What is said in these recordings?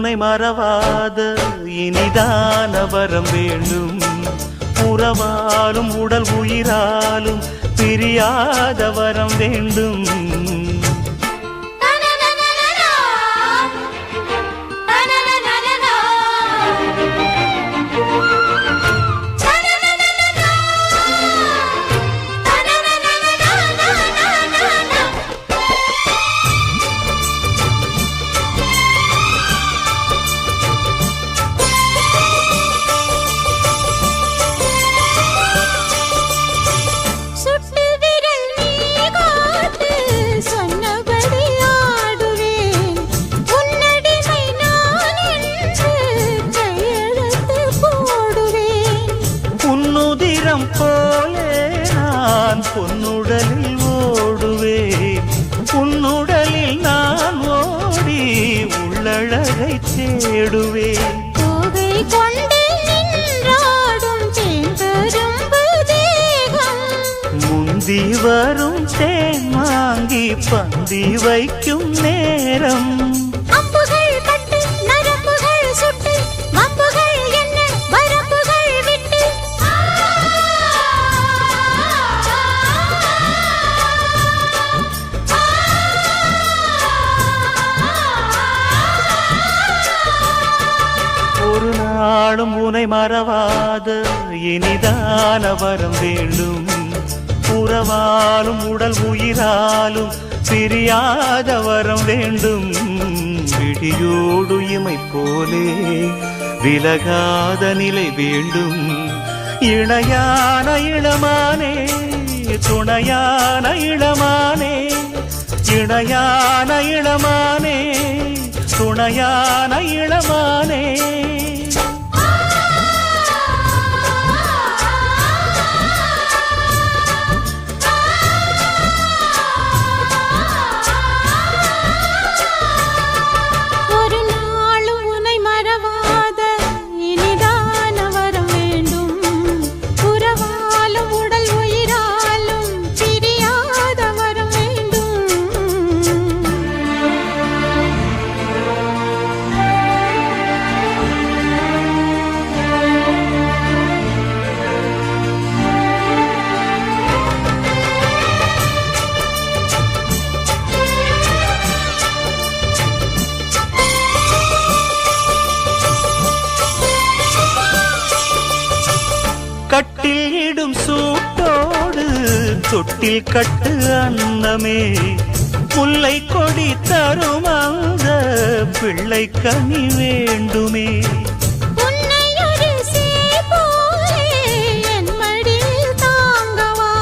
உனை மறவாத இனிதான வரம் வேண்டும். உறவாலும் உடல் உயிராலும் பிரியாத வரம் வேண்டும். போலே நான் பொன்னுடலில் ஓடுவேன். உன்னுடலில் நான் ஓடி உள்ளழகை தேடுவேன். போகை கொண்டு நின்றாடும் தேன்பெரும்பு தேகம். முந்தி வரும் தேன் வாங்கி பந்தி வைக்கும் நேரம். ஒரு நாளும் உனை மறவாத இனிதான வரம் வேண்டும். உறவாலும் உடல் உயிராலும் பிரியாத வரம் வேண்டும். விடியோடு இமை போலே விலகாத நிலை வேண்டும். இணையான இளமானே துணையான இளமானே. இணையான இளமானே துணையான இளமானே. ஒரு நாளும் உனை மறவாத இனிதான வரம் வேண்டும். உறவாலும் உடல் உயிராலும் பிரியாத வரம் வேண்டும். கட்டில் இடும் சூட்டோடு தொட்டில் கட்டு அன்னமே. முல்லை கொடி தரும் அந்த பிள்ளை கனி வேண்டுமே. உன்னை ஒரு சேய் போலே என் மடியில் தாங்கவா.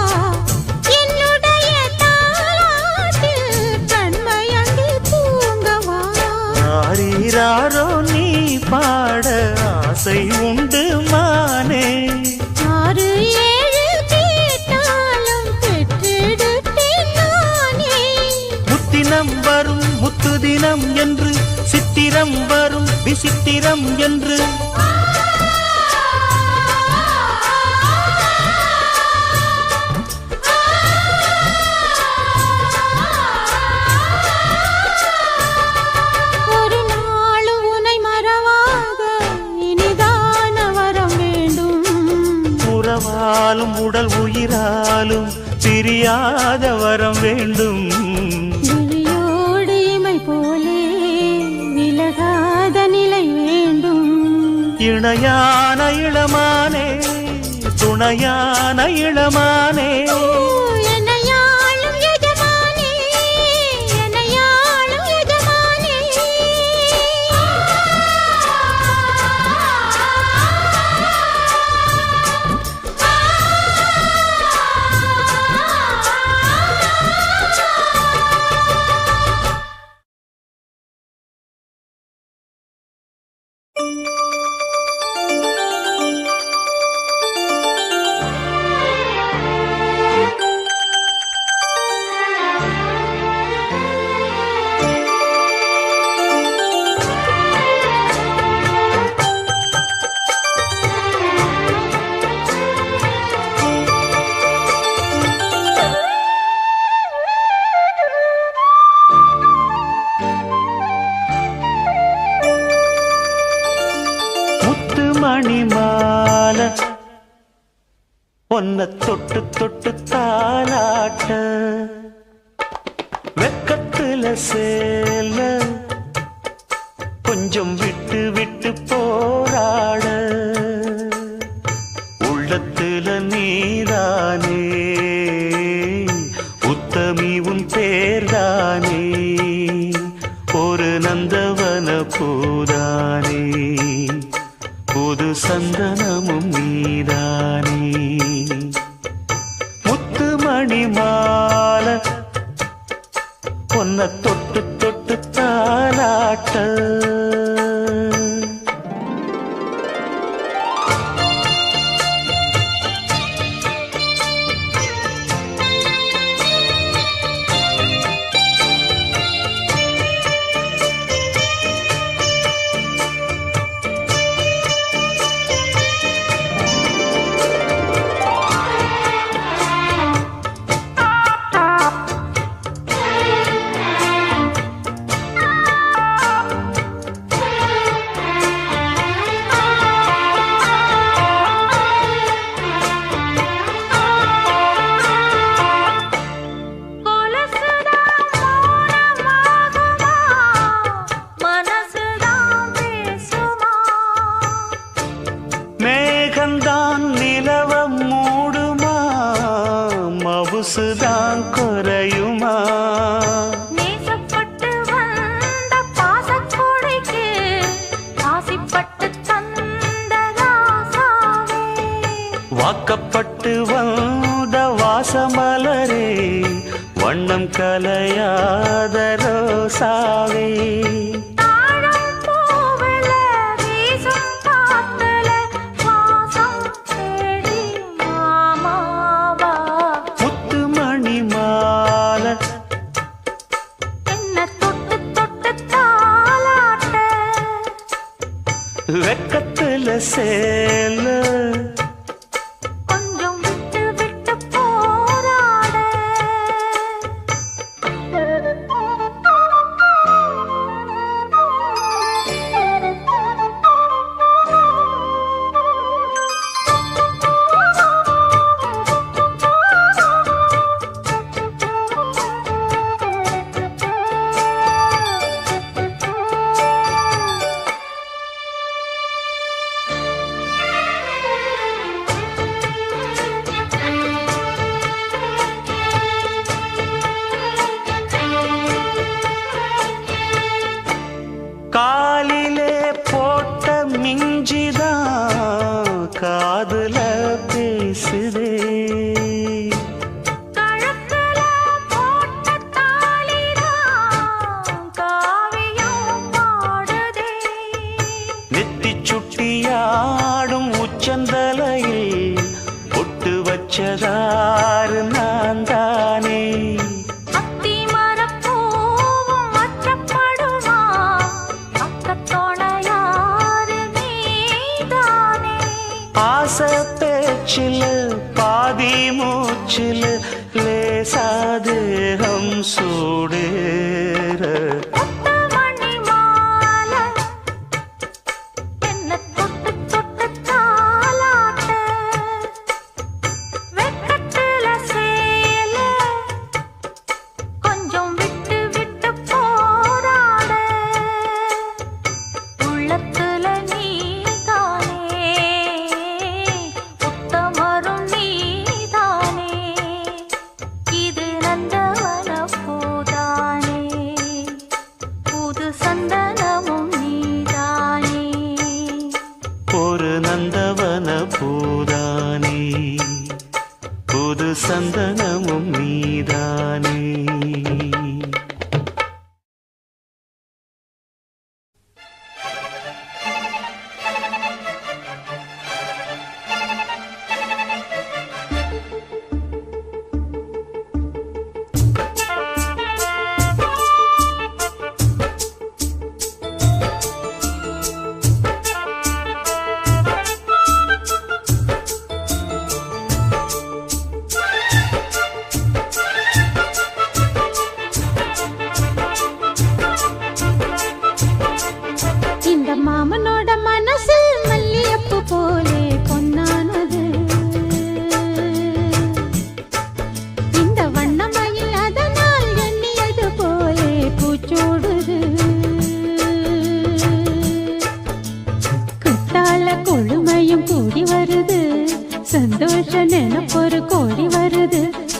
என்னுடைய தாலாட்டில் கண்மயங்கி தூங்கவா. ஆரீராரோ நீ பாட ஆசை உண்டு மானே. 6 7 கேட்டாலும் பெற்றெடுத்தேன் நானே. முத்தினம் வரும் முத்து தினம் என்று சித்திரம் வரும் விசித்திரம் என்று. ஒரு நாளும் உனை மறவாத இனிதான வரம் வேண்டும். உறவாலும் உடல் உயிராலும் பிரியாத வரம் வேண்டும். விழியோடு இமை போலே விலகாத நிலை வேண்டும். இணையான இளமானே துணையான இளமானே. என்னையாளும் எஜமானே என்னையாளும் எஜமானே. மணி மாலை ஒன்ன தொட்டு தொட்டு தாலாட்ட வெக்கத்துல சேல கொஞ்சம் விட்டு விட்டு போராட உள்ளத்துல நீதானே உத்தமி உன் பேர்தானே ஒரு நந்தவன பூதானே புது சந்தனமும் நீதானே முத்துமணி மாலை பொன்ன தொட்டு தொட்டு தாலாட்ட மேகந்தான் நிலவ மூடுமா மவுசுதான் குறையுமா நேசப்பட்டு வந்த பாசக்கொடைக்கு ஆசிப்பட்டு தந்த ராசாவே வாக்கப்பட்டு வந்த வாசமலரே வண்ணம் கலையாத ரோசாவே வெக்கத்துல சேல கொஞ்சம் விட்டு விட்டு போராட காலிலே போட்ட மிஞ்சிதான் காதுல பேசுதே கழுத்துல போட்ட தாலிதான் காவியம் பாடுதே நெத்தி சுட்டியாடும் உச்சந்தலையில் பொட்டு வச்சதாறு நான் தானே அத்தி மரப்பூவும் வச்சப்படுமா அக்கத்தோணையாறு நீதானே ஆசை பேச்சில் பாதி மூச்சில் லேசாதேகம் சூடேற முத்துமணி மாலை என்ன தொட்டு தொட்டு தாலாட்ட வெக்கத்துல சேல கொஞ்சம் விட்டு விட்டு போராட உள்ளத்துல நீதானே உத்தமரும் நீதானே இது நந்தவன பூதானே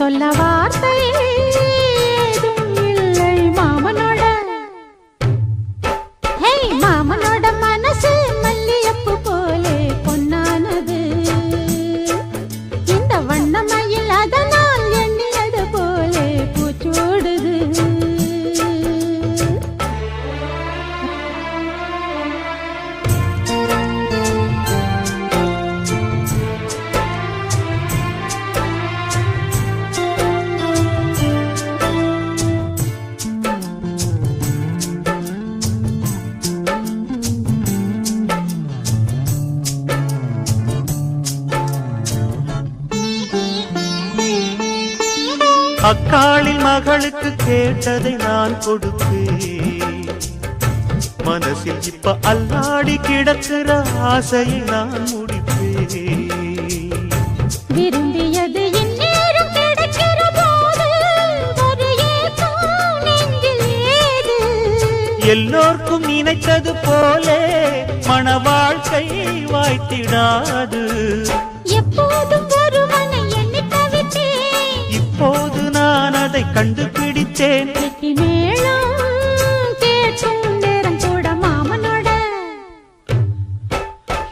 சொல்ல வார்த்தை ஏதும் இல்லை மாமனோட. ஹே மாமனோட மனசு மல்லியப்பு போலே பொன்னானது. இந்த வண்ணமயில் அதனால் எண்ணியது போலே பூச்சூடுது. அக்காளின் மகளுக்கு கேட்டதை நான் கொடுப்பேன். மனசில் இப்ப அல்லாடி கிடக்கிற ஆசையை நான் முடிப்பேன். விரும்பியது இந்நேரம் கிடைக்கிற போது ஒரு ஏக்கம் நெஞ்சில் ஏது? எல்லோர்க்கும் நினைத்தது போலே மன வாழ்க்கை வாய்த்திடாது. எப்போதும் ஒருவனை எண்ணி தவித்தேன். இப்போது நான் அதை கண்டுபிடித்தேன். கெட்டி மேளம் கேட்கும் நேரம் கூட மாமனோட.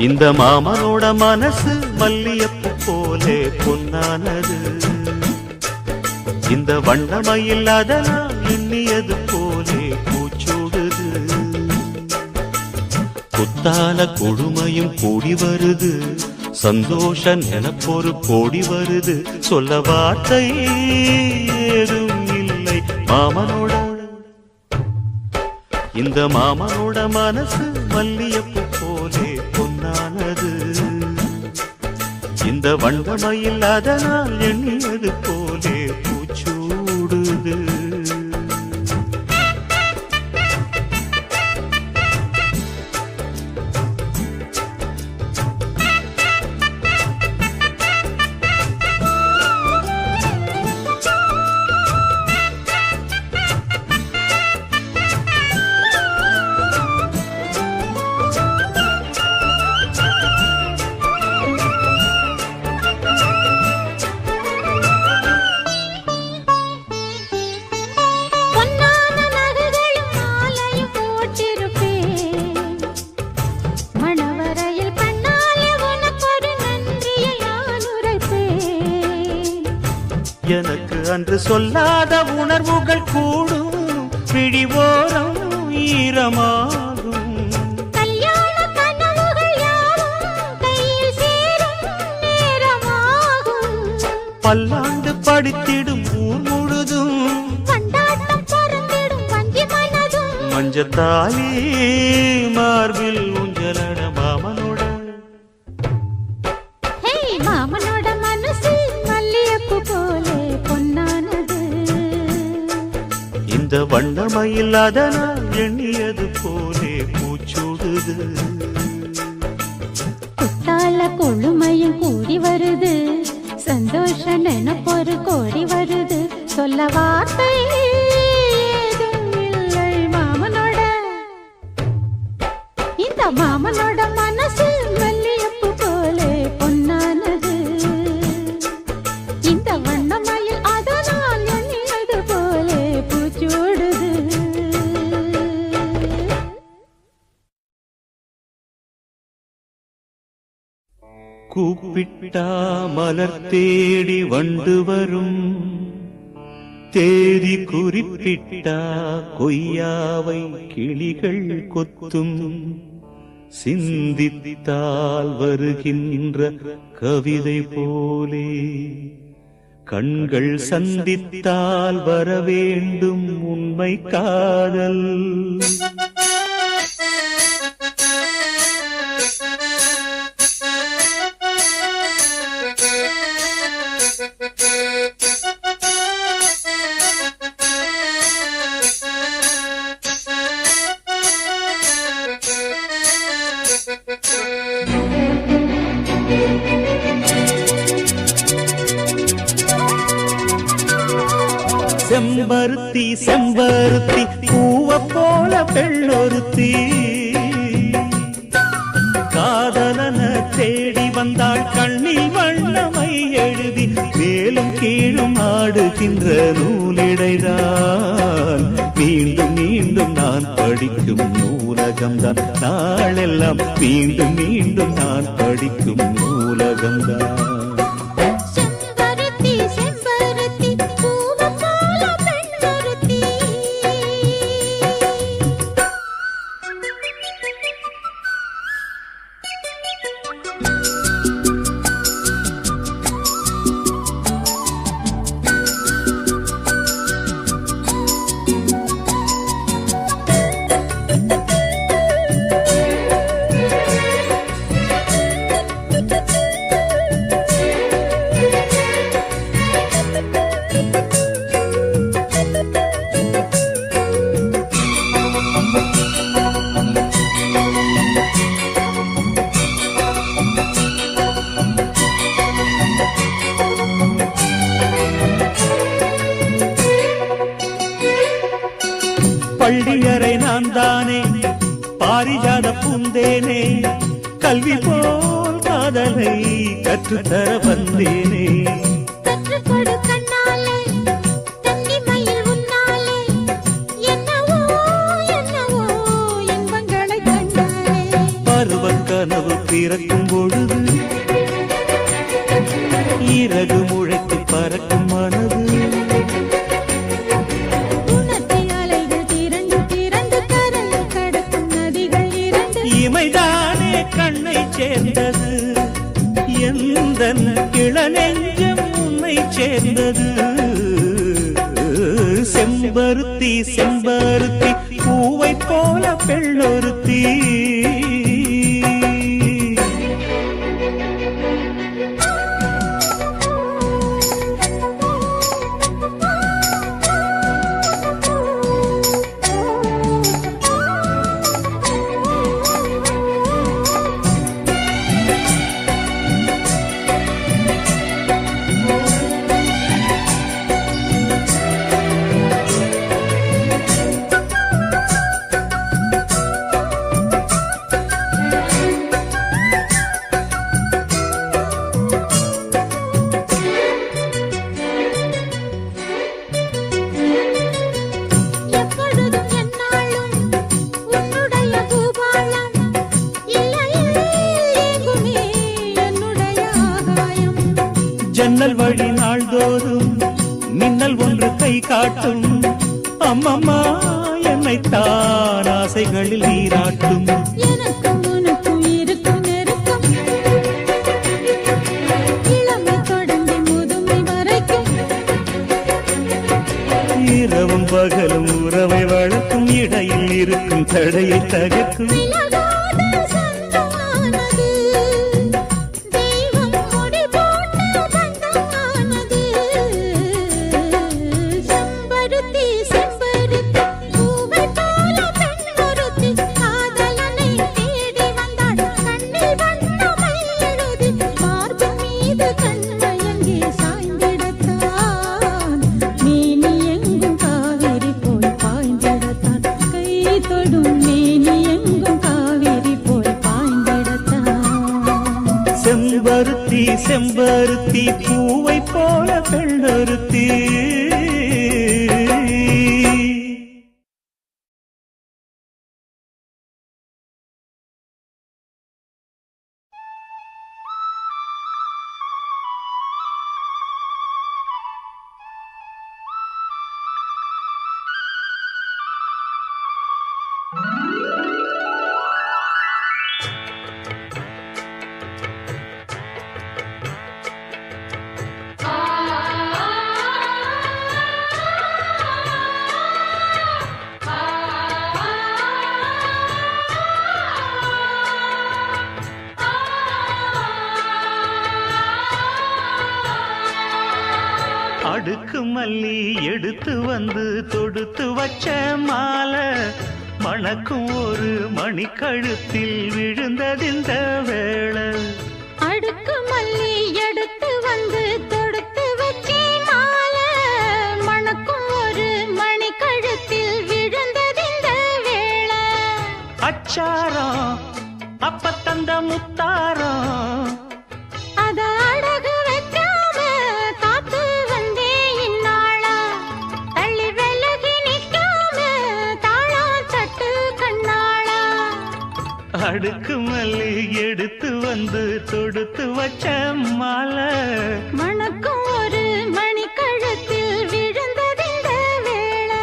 இந்த மாமனோட மனசு மல்லியப்பு போலே பொன்னானது. இந்த வண்ணமயில் அதனால் எண்ணியது போலே பூச்சூடுது. குத்தால கொடுமையும் கூடி வருது. சந்தோஷ நினப்பொரு கோடி வருது. சொல்ல வார்த்தை ஏதும் இல்லை மாமனோட. இந்த மாமனோட மனசு மல்லியப்பு போலே பொன்னானது. இந்த வண்ணமயில் அதனால் எண்ணியது போலே பூச்சூடுது. பொன்னான நகைகளும் மாலையும் போட்டிருப்பேன். மணவரையில் பெண்ணாலே உனக்கொரு நன்றியை நான் உரைப்பேன். எனக்கு அன்று சொல்லாத உணர்வுகள் கூடும். பிடிவோரம் ஈரமாகும். கல்யாண கனவுகள் யாவும் கையில் சேரும் நேரமாகும். பல்லாண்டு படித்திடும் ஊர் முழுதும் கொண்டாட்டம் பறந்திடும் வஞ்சி மனதும். மஞ்சத்தாலி மார்பில் ஊஞ்சலட மாமனோட. ஹே மாமனோட மனசு மல்லியப்பு போலே பொன்னானது. இந்த வண்ணமயில் அதனால் எண்ணியது போலே பூச்சூடுது. குத்தால கொழுமையும் கூடி வருது. சந்தோஷ நினப்பொரு கோடி வருது. சொல்ல வார்த்தை ஏதும் இல்லை மாமனோட. இந்த மாமனோட மனசு மல்லியப்பு போலே பொன்னானது. இந்த வண்ணமயில் அதனால் எண்ணியது போலே பூச்சூடுது. கூப்பிட்டா மலர் தேடி வண்டு வரும். தேதி குறிப்பிட்டா கொய்யாவை கிளிகள் கொத்தும். சிந்தித்தால் வருகின்ற கவிதை போலே கண்கள் சந்தித்தால் வரவேண்டும் உண்மை காதல். செம்பருத்தி செம்பருத்தி பூவ போல பெண்ணொருத்தி காதலன தேடி வந்தாள் கண்ணில் வண்ணமை எழுதி மேலும் கீழும் ஆடுகின்ற நூலிடைதான் மீண்டும் மீண்டும் நான் படிக்கும் நூலகம்தான் நாளெல்லாம் மீண்டும் மீண்டும் நான் படிக்கும் நூலகம்தான் செம்பருத்தி செம்பருத்தி பூவை போல பெண்ணொருத்தி பள்ளியறை நான் தானே பாரிஜாத பூந்தேனே கல்வி போல் காதலை கற்றுத்தர வந்தேனே கற்றுக்கொடு கண்ணாலே தன்னிமையில் உன்னாலே என்னவோ என்னவோ இன்பங்களை கண்டாலே பருவக் கனவு பிறக்கும் பொழுது இறகு முளைத்து பறக்கும் மனது இமைதானே கண்ணை சேர்ந்தது எந்தன் இளநெஞ்சம் உன்னை சேர்ந்தது செம்பருத்தி செம்பருத்தி பூவை போல பெண்ணொருத்தி ஜன்னல் வழி நாள்தோறும் மின்னல் ஒன்று கை காட்டும் அம்மம்மா என்னைத்தான் ஆசைகளில் நீராட்டும் எனக்கும் உனக்கும் இருக்கும் நெருக்கம் இளமை தொடங்கி முதுமை வரைக்கும் இரவும் பகலும் உறவை வளர்க்கும் இடையில் இருக்கும் தடையை தகர்க்கும் செம்பருத்தி செம்பருத்தி பூவை போல பெண்ணொருத்தி அடுக்கு மல்லி எடுத்து வந்து தொடுத்து வச்ச மாலை மணக்கும் ஒரு மணிக்கழுத்தில் விழுந்ததிந்த வேளை அடுக்கு மல்லி எடுத்து வந்து தொடுத்து வச்சே மாலை மணக்கும் ஒரு மணிக்கழுத்தில் விழுந்ததிந்த வேளை அச்சாரம் அப்ப தந்த முத்தாரம் அத அடகு வைக்காம காத்து அடுக்கு மல்லி எடுத்து வந்து தொடுத்து வச்ச மாலை மணக்கும் ஒரு மணிக்கழுத்தில் விழுந்ததிந்த வேளை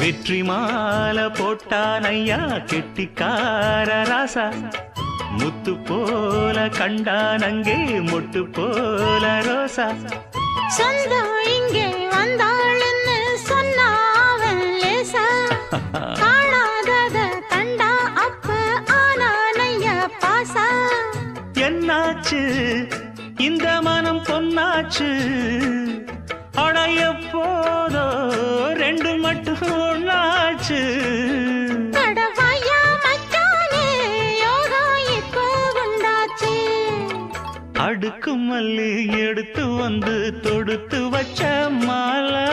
வெற்றி மாலை போட்டான் ஐயா கெட்டிக்கார ராசா முத்து போல கண்டான் அங்கே மொட்டு போல ரோசா சொந்தம் இங்கே வந்தாள்னு சொன்னாவன் லேசா காணாதத கண்டா அப்ப ஆனானையா பாசா என்னாச்சு இந்த மனம் பொன்னாச்சு அடைய போதோ ரெண்டு மட்டும் ஒண்ணாச்சு கடவாயா மச்சானே யோகம் இப்போ உண்டாச்சு அடுக்கு மல்லி எடுத்து வந்து தொடுத்து வச்ச மாலை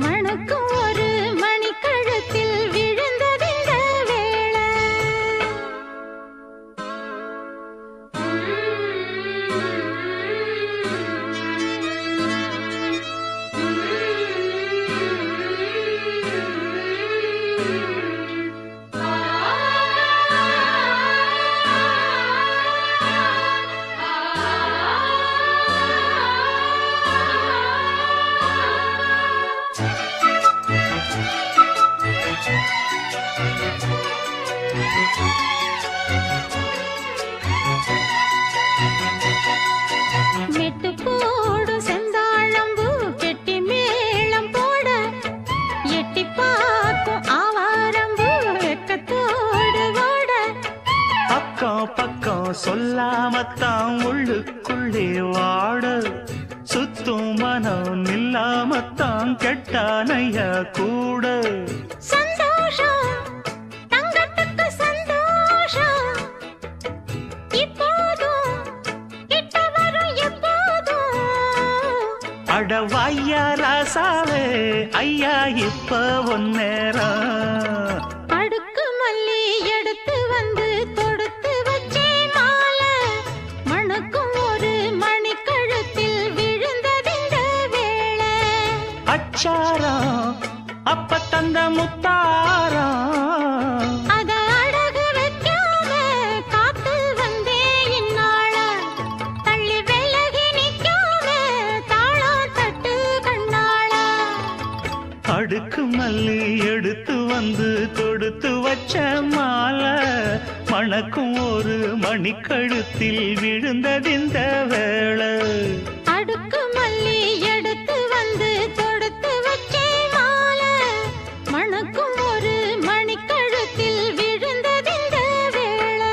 மணக்கும் ஒரு மணிக்கழுத்தில் விழுந்ததிந்த வேளை மெட்டு போடு செந்தாழம்பூ கெட்டி மேளம் போட எட்டி பார்க்கும் ஆவாரம்பூ வெக்கத்தோடு ஓட அக்கம் பக்கம் சொல்லாமத்தான் உள்ளுக்குள்ளே வாட சுத்தும் மனம் நில்லாமத்தான் கெட்டானைய கூட சந்தோஷம் தங்கத்துக்கு சந்தோஷம் இப்போதும் கிட்ட வரும் எப்போதும் அடவாயா ராசாவே ஐயா இப்ப ஒன்னேரம் அடுக்கு மல்லி எடுத்து வந்து தொடுத்து வச்சே மாலை மணக்கும் ஒரு மணிக்கழுத்தில் விழுந்ததிந்த வேளை அச்சாரம் அப்ப தந்த முத்தாரம் அத அழகு வைக்காம காத்து வந்தே இந்நாள தள்ளி விலகி நிக்காம தாளம் தட்டு கண்ணாள அடுக்கு மல்லி எடுத்து வந்து தொடுத்து வச்ச மாலை மணக்கும் ஒரு மணிக்கழுத்தில் விழுந்ததிந்த வேளை அடுக்கு மல்லி எடுத்து வந்து தொடுத்து வச்சே மாலை மணக்கும் ஒரு மணிக்கழுத்தில் விழுந்ததிந்த வேளை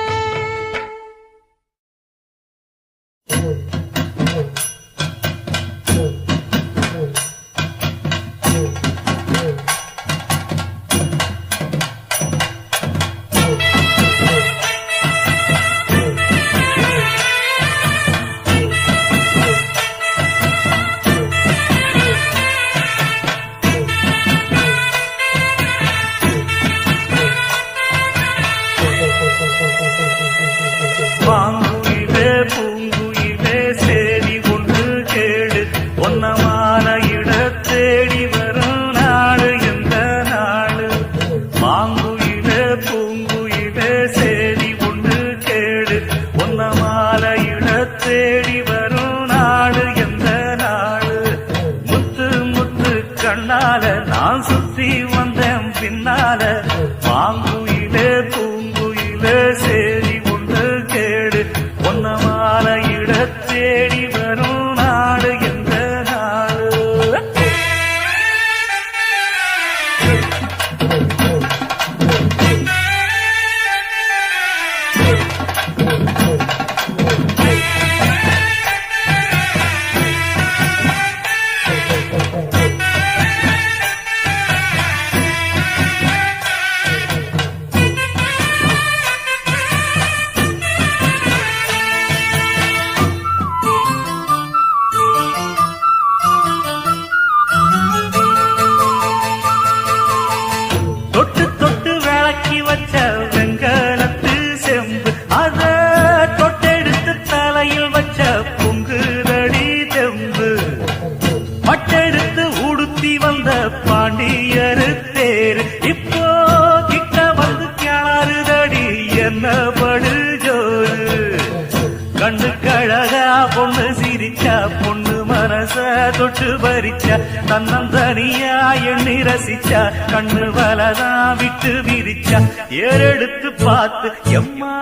மனச தொட்டு பறிச்சா தன்னந்தனியா எண்ணி ரசிச்சா கண்ணு வலதான் விட்டு விரிச்சா ஏறெடுத்து பார்த்து எம்மா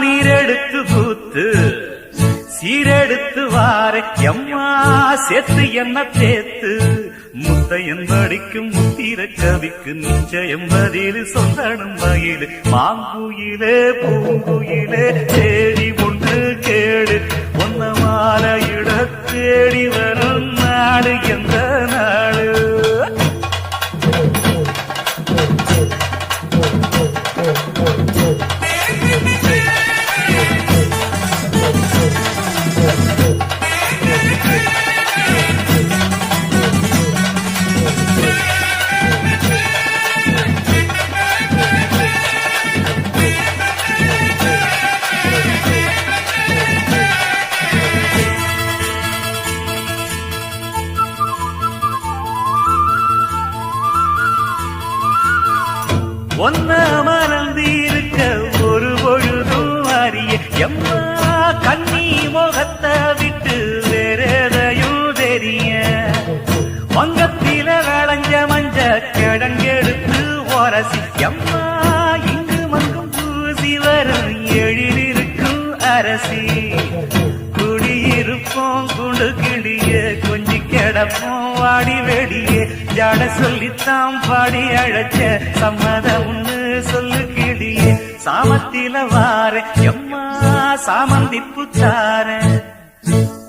நீரெடுத்து பூத்து சீரெடுத்து வார எம்மா சேர்த்து என்ன தேத்து முத்தையன் படிக்கும் முத்திர கவிக்கு நிச்சயம் பதில் சொந்தனும் மயிலு மாங்குயிலே பூங்குயிலே தேடி ஒன்று கேடு ஒன்ன மாலையிட தேடி வரும் நாடு எந்த நாடு ஒன்ன மறந்திருக்க ஒரு பொழுதும் அறிய எம்மா கண்ணி முகத்தை விட்டு வேறெதையும் தெரிய வங்கத்தில விளைஞ்ச மஞ்ச கிழங்கெடுத்து உரசி எம்மா இங்கு மங்கும் பூசி வரும் எழிலிருக்கும் அரசி குடியிருப்போம் குண்டு கிளிய கொஞ்சி கிடப்போம் வாடி வெடியே ஜாட சொல்லித்தான் பாடி அழைச்ச சம்மதம்னு சொல்லு கிளியே சாமத்தில வார எம்மா சாமந்திப்பு தார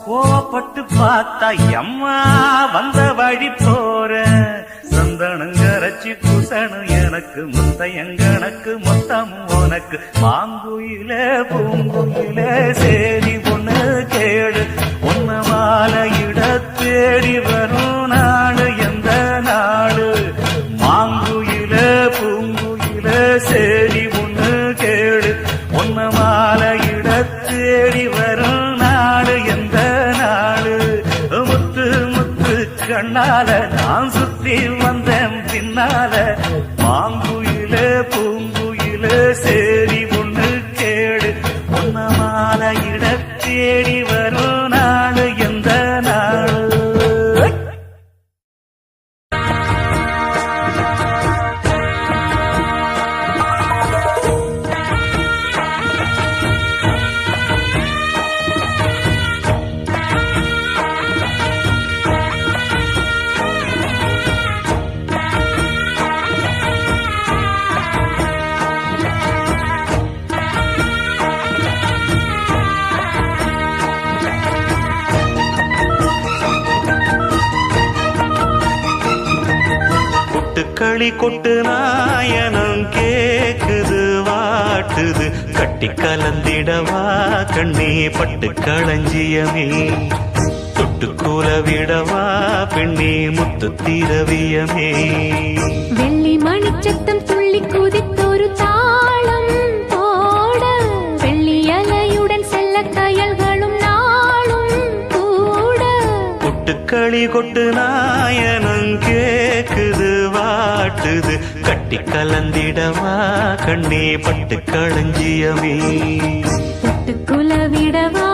கோவப்பட்டு பார்த்தா எம்மா வந்த வழி போற சந்தனங்கரைச்சி பூசணும் எனக்கு முத்தையங்கணக்கு மொத்தம் உனக்கு மாங்குயில பூங்குயில சேரி ஒண்ணு கேடு ஒன்ன மாலையிட தேடி வரும் நாடு எந்த நாடு மாங்குயில பூங்குயில சேரி ஒண்ணு கேடு ஒன்ன மாலையிட தேடி வரும் நாடு எந்த நாடு முத்து முத்து கண்ணால நான் சுத்தி வந்தேன் பின்னால மாங்குயில பூங்குயில சேரி ஒண்ணு கேடு ஒன்ன மாலையிட தேடி வரும் நாடு எந்த நாடு களி கொட்டு நாயனம் கேக்குது வாட்டுது கட்டி கலந்திடவா கண்ணே பட்டு களஞ்சியமே தொட்டு கூல விடவா பெண்ணே முத்து திரவியமே வெள்ளி மணிச்சத்தம் துள்ளி குதித்தொரு தாளம் போட வெள்ளி அலையுடன் செல்ல கயல்களும் நாளும் கூட கொட்டுக்களி கொட்டு நாயனம் கேக்குது வாட்டுது கட்டி கலந்திடவா கண்ணே பட்டு களஞ்சியமே தொட்டு குலவிடவா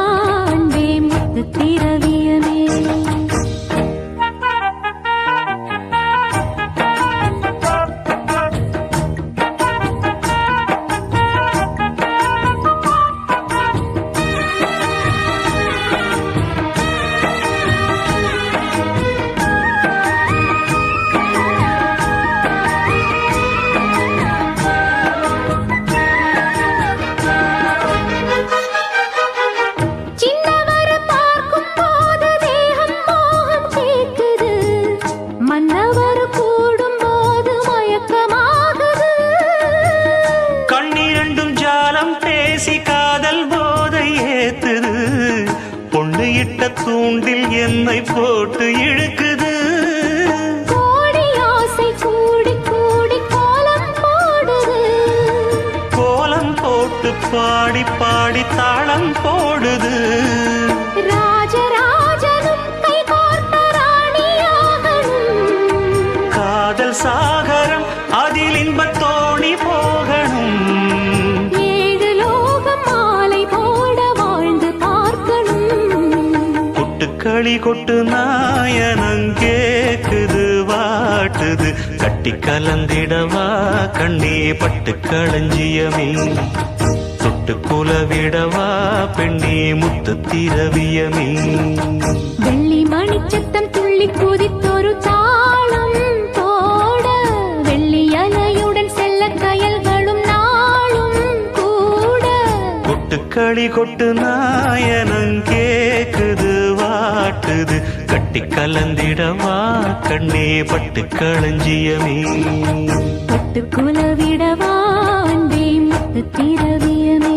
அன்பே முத்து திரவியமே தூண்டில் என்னை போட்டு இழுக்குது கோடி ஆசை கூடி கூடி கோலம் போடுது கோலம் போட்டு பாடி பாடி தாளம் போடுது ராஜராஜனும் கை கோர்த்த ராணியாகணும் காதல் சாகரம் அதில் இன்பத் தோணி போகணும் ஏழு லோகம் மாலை போட வாழ்ந்து பார்க்கணும் களி கொட்டுக்களி கொட்டு நாயனம் கேக்குது வாட்டுது கட்டி கலந்திடவா கண்ணே பட்டு களஞ்சியமே தொட்டு குலவிடவா பெண்ணே முத்து திரவியமே வெள்ளி மணிச்சத்தம் துள்ளி குதித்தொரு தாளம் போட வெள்ளி அலையுடன் செல்ல கயல்களும் நாளும் கூட கொட்டுக்களி கொட்டு நாயனம் கேக்குது வாட்டுது கட்டி கலந்திடவா கண்ணே பட்டு களஞ்சியமே பட்டு குலவிடவா அன்பே முத்து திரவியமே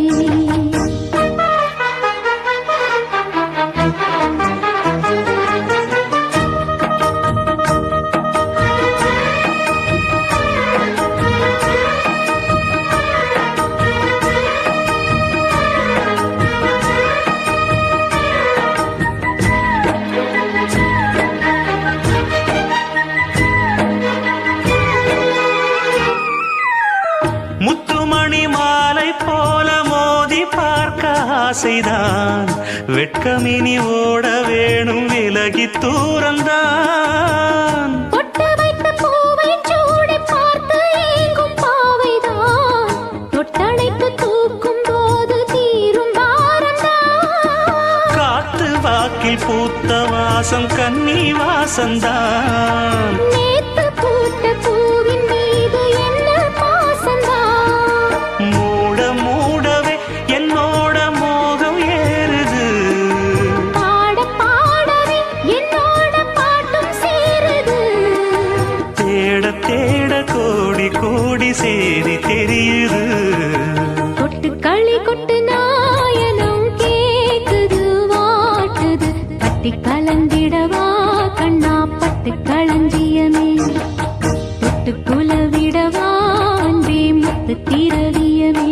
முத்துமணி மாலை போல மோதி பார்க்க ஆசைதான் வெட்கமினி ஓட வேணும் விலகி தூரந்தான் பொட்டு வைத்த பூவை சூடி பார்த்து ஏங்கும் பாவைதான் தொட்டணைத்து தூக்கும் போது தீரும் பாரந்தான் காத்து வாக்கில் பூத்த வாசம் கன்னி வாசந்தான் நேத்து பூத்த பூவின் மீது என்ன பாசந்தான் மூட மூடவே என்னோட மோகம் ஏறுது பாட பாடவே என்னோட பாட்டும் சேருது தேட தேட கோடி கோடி சேதி தெரியுது கொட்டு களி கொட்டு நாயனம் கேக்குது வாட்டுது கட்டி கலந்திடவா கண்ணா பட்டு களஞ்சியமே தொட்டு குலவிடவா அன்பே முத்து திரவியமே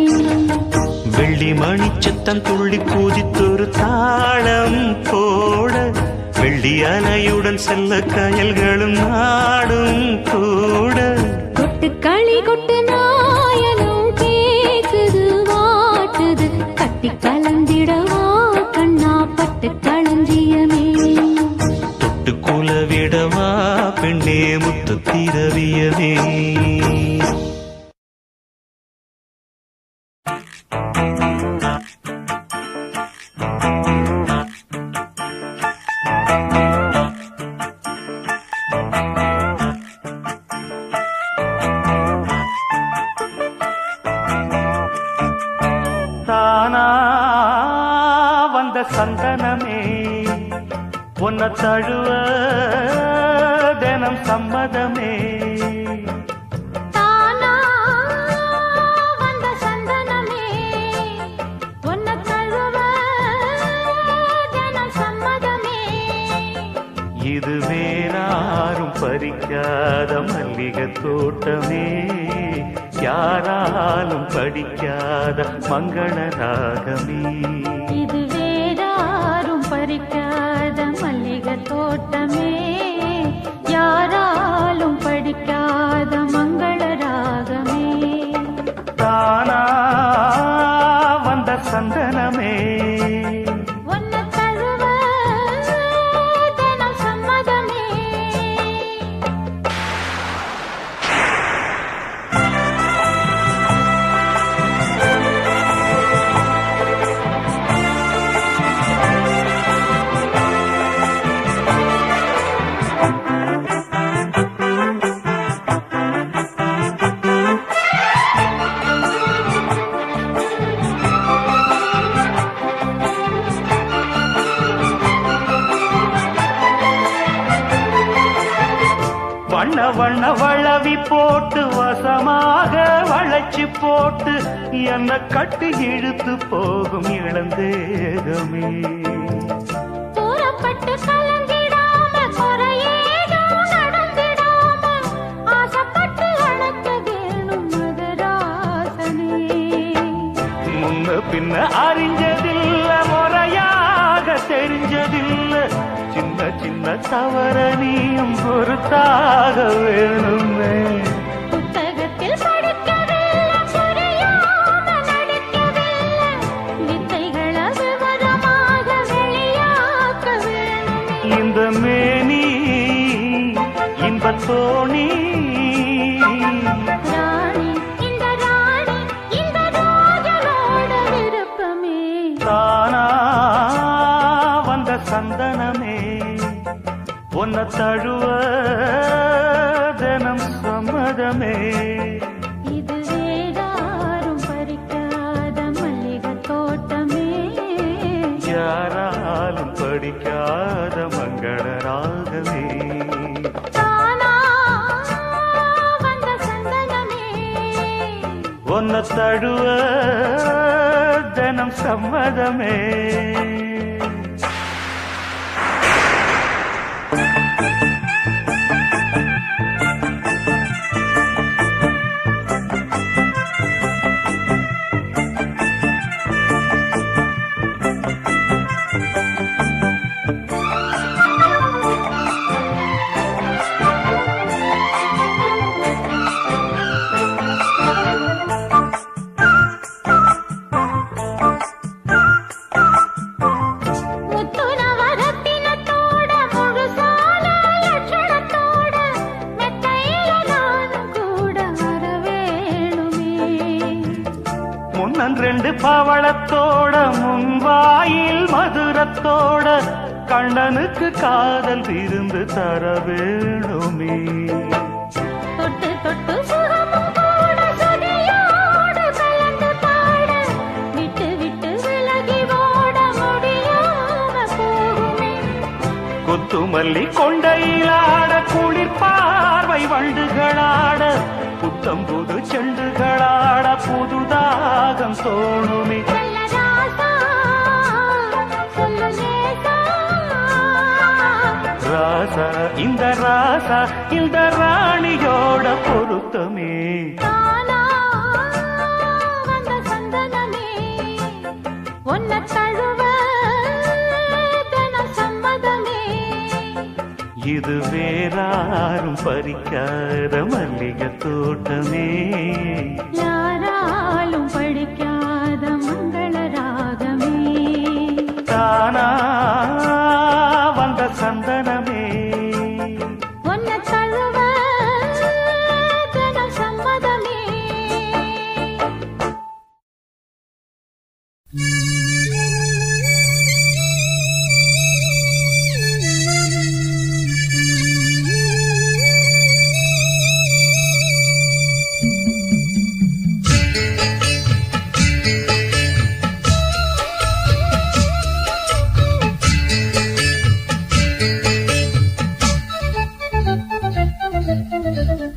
வெள்ளி மணிச்சத்தம் துள்ளி பூஜித்தொரு தாளம் போட வெள்ளி அலையுடன் செல்ல கயல்களும் நாடும் கூட கொட்டு களி கொட்டு நாயனம் கேக்குது வாட்டுது கட்டி கலந்திடவா கண்ணா பட்டு களஞ்சியமே தொட்டு குலவிடவா பெண்ணே முத்து திரவியமே தானா வந்த சந்தனமே உன்னை தழுவ தினம் சம்மதமே தானா வந்த சந்தனமே உன்னை தழுவ தினம் சம்மதமே இது வேறாரும் பறிக்காத மல்லிகை தோட்டமே யாராலும் படிக்காத மங்கள ராகமே இது வேறாரும் பறிக்காத மல்லிகை தோட்டமே யாராலும் படிக்காத மங்கள ராகமே தானா வந்த சந்தனமே உன்னை தழுவ தினம் சம்மதமே வண்ண வண்ண வளவி போட்டு வசமாக வளைச்சு போட்டு என்ன கட்டி இழுத்து போகும் இளந்தேகமே தூரப்பட்டு கலந்திடாம குறையேதும் நடந்திடாம ஆசைப்பட்டு அழைக்க வேணும் மகராசனே முன்ன பின்ன அறிஞ்சதில்ல முறையாக தெரிஞ்சதில்ல சின்ன சின்ன தவற நீயும் பொறுத்தாக வேணுமே புத்தகத்தில் படிக்கவில்லை புரியாம நடிக்கவில்லை வித்தைகளை விவரமாக வெளியாக்க வேணுமே தோணி ராணி இந்த ராணி இந்த ராஜனோட விருப்பமே தானா வந்த சந்தனமே உன்னை தழுவ தினம் சம்மதமே இது வேறாரும் பறிக்காத மல்லிகை தோட்டமே யாராலும் படிக்காத மங்கள ராகமே தானா வந்த சந்தனமே உன்னை தழுவ தினம் சம்மதமே முத்துனவரத்தினத்தோட முழுசால லட்சணத்தோட மெத்தையில நானும் கூட வர வேணுமே முன்னன் ரெண்டு பவளத்தோட முன்வாயில் மதுரத்தோட கண்ணனுக்கு காதல் விருந்து தர வேணுமே தொட்டு தொட்டு சுகமும் கூட சுதியோடு கலந்து பாட விட்டு விட்டு விலகி ஓட முடியாம போகுமே கொத்துமல்லி கொண்டையிலாட குளிர் பார்வை வண்டுகளாட புத்தம் புது செண்டுகளாட புதுதாகம் தோணுமே நல்ல ராசா சொல்லு நேசா ராசா இந்த ராணியோட பொருத்தமே தானா வந்த சந்தனமே ஒன்ன தழுவ தினம் சம்மதமே இது வேறாரும் பறிக்காத மல்லிகை தோட்டமே யாராலும் படிக்காத மங்கள ராகமே தானா வந்த சந்தனமே ஒன்ன தழுவ தினம் சம்மதமே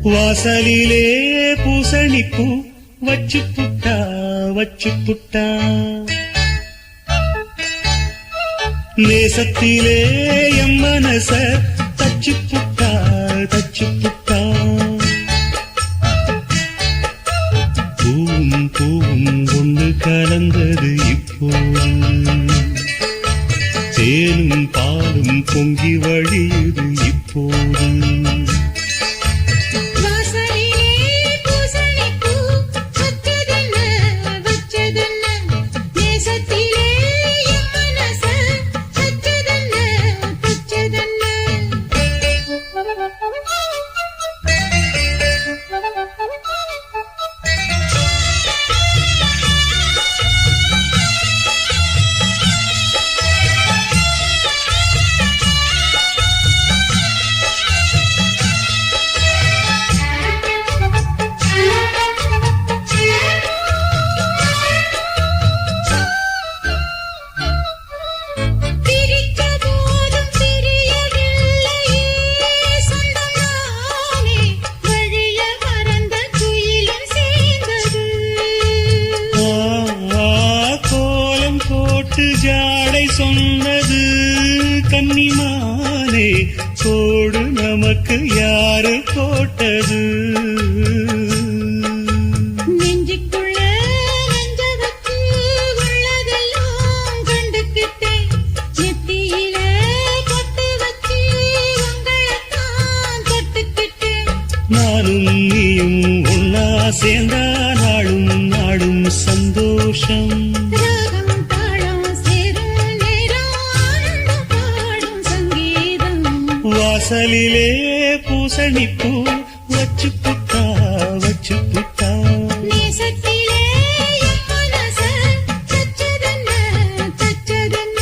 வாசலிலே பூசணிப்பூ வச்சு புட்டா நேசத்திலே எம் மனச தச்சு புட்டா பூவும் ஒன்று கலந்தது இப்போது தேனும் பாலும் பொங்கி வழியுது இப்போது சொன்னது கன்னிமானே கோடு நமக்கு யாரு போட்டது நெஞ்சுக்குள்ள நெஞ்சகத்து உள்ளதெல்லாம் கண்டுக்கிட்டேன் நெத்தியில பொட்டு வச்சு உங்களைத்தான் தொட்டுக்கிட்டேன் நானும் நீயும் ஒன்னா சேர்ந்தா நாளும் நாடும் சந்தோஷம் வாசலிலே பூசணிப்பூ வச்சு புட்டா வச்சு புட்டா நேசத்திலே என் மனச தச்சதென்ன தச்சதென்ன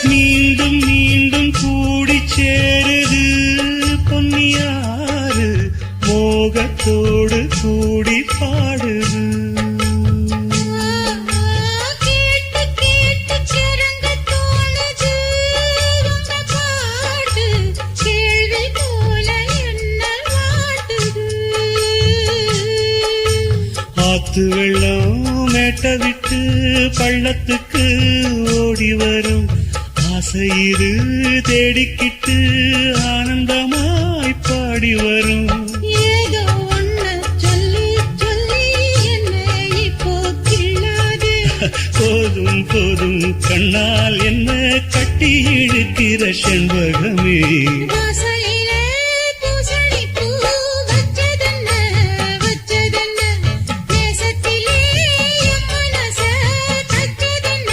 மீண்டும் மீண்டும் கூடி சேருது பொன்னியாறு மோகத்தோடு கூடி பாடுது கேட்டு கேட்டு சிறங்க தோணுது உங்க பாட்டு கேள்வி போல என்ன வாட்டுது ஆத்து வெள்ளம் மேட்ட விட்டு பள்ளத்துக்கு ஓடி வரும் ஆசையிரு தேடிக்கிட்டு ஆனந்தமாய் பாடி வரும் ஏதோ ஒண்ண சொல்லி சொல்லி என்ன இப்போ கிள்ளாது போதும் போதும் கண்ணால் என்ன கட்டி இழுக்கிற செண்பகமே வாசலிலே பூசணிப்பூ வச்சதென்ன வச்சதென்ன நேசத்திலே என் மனச தச்சதென்ன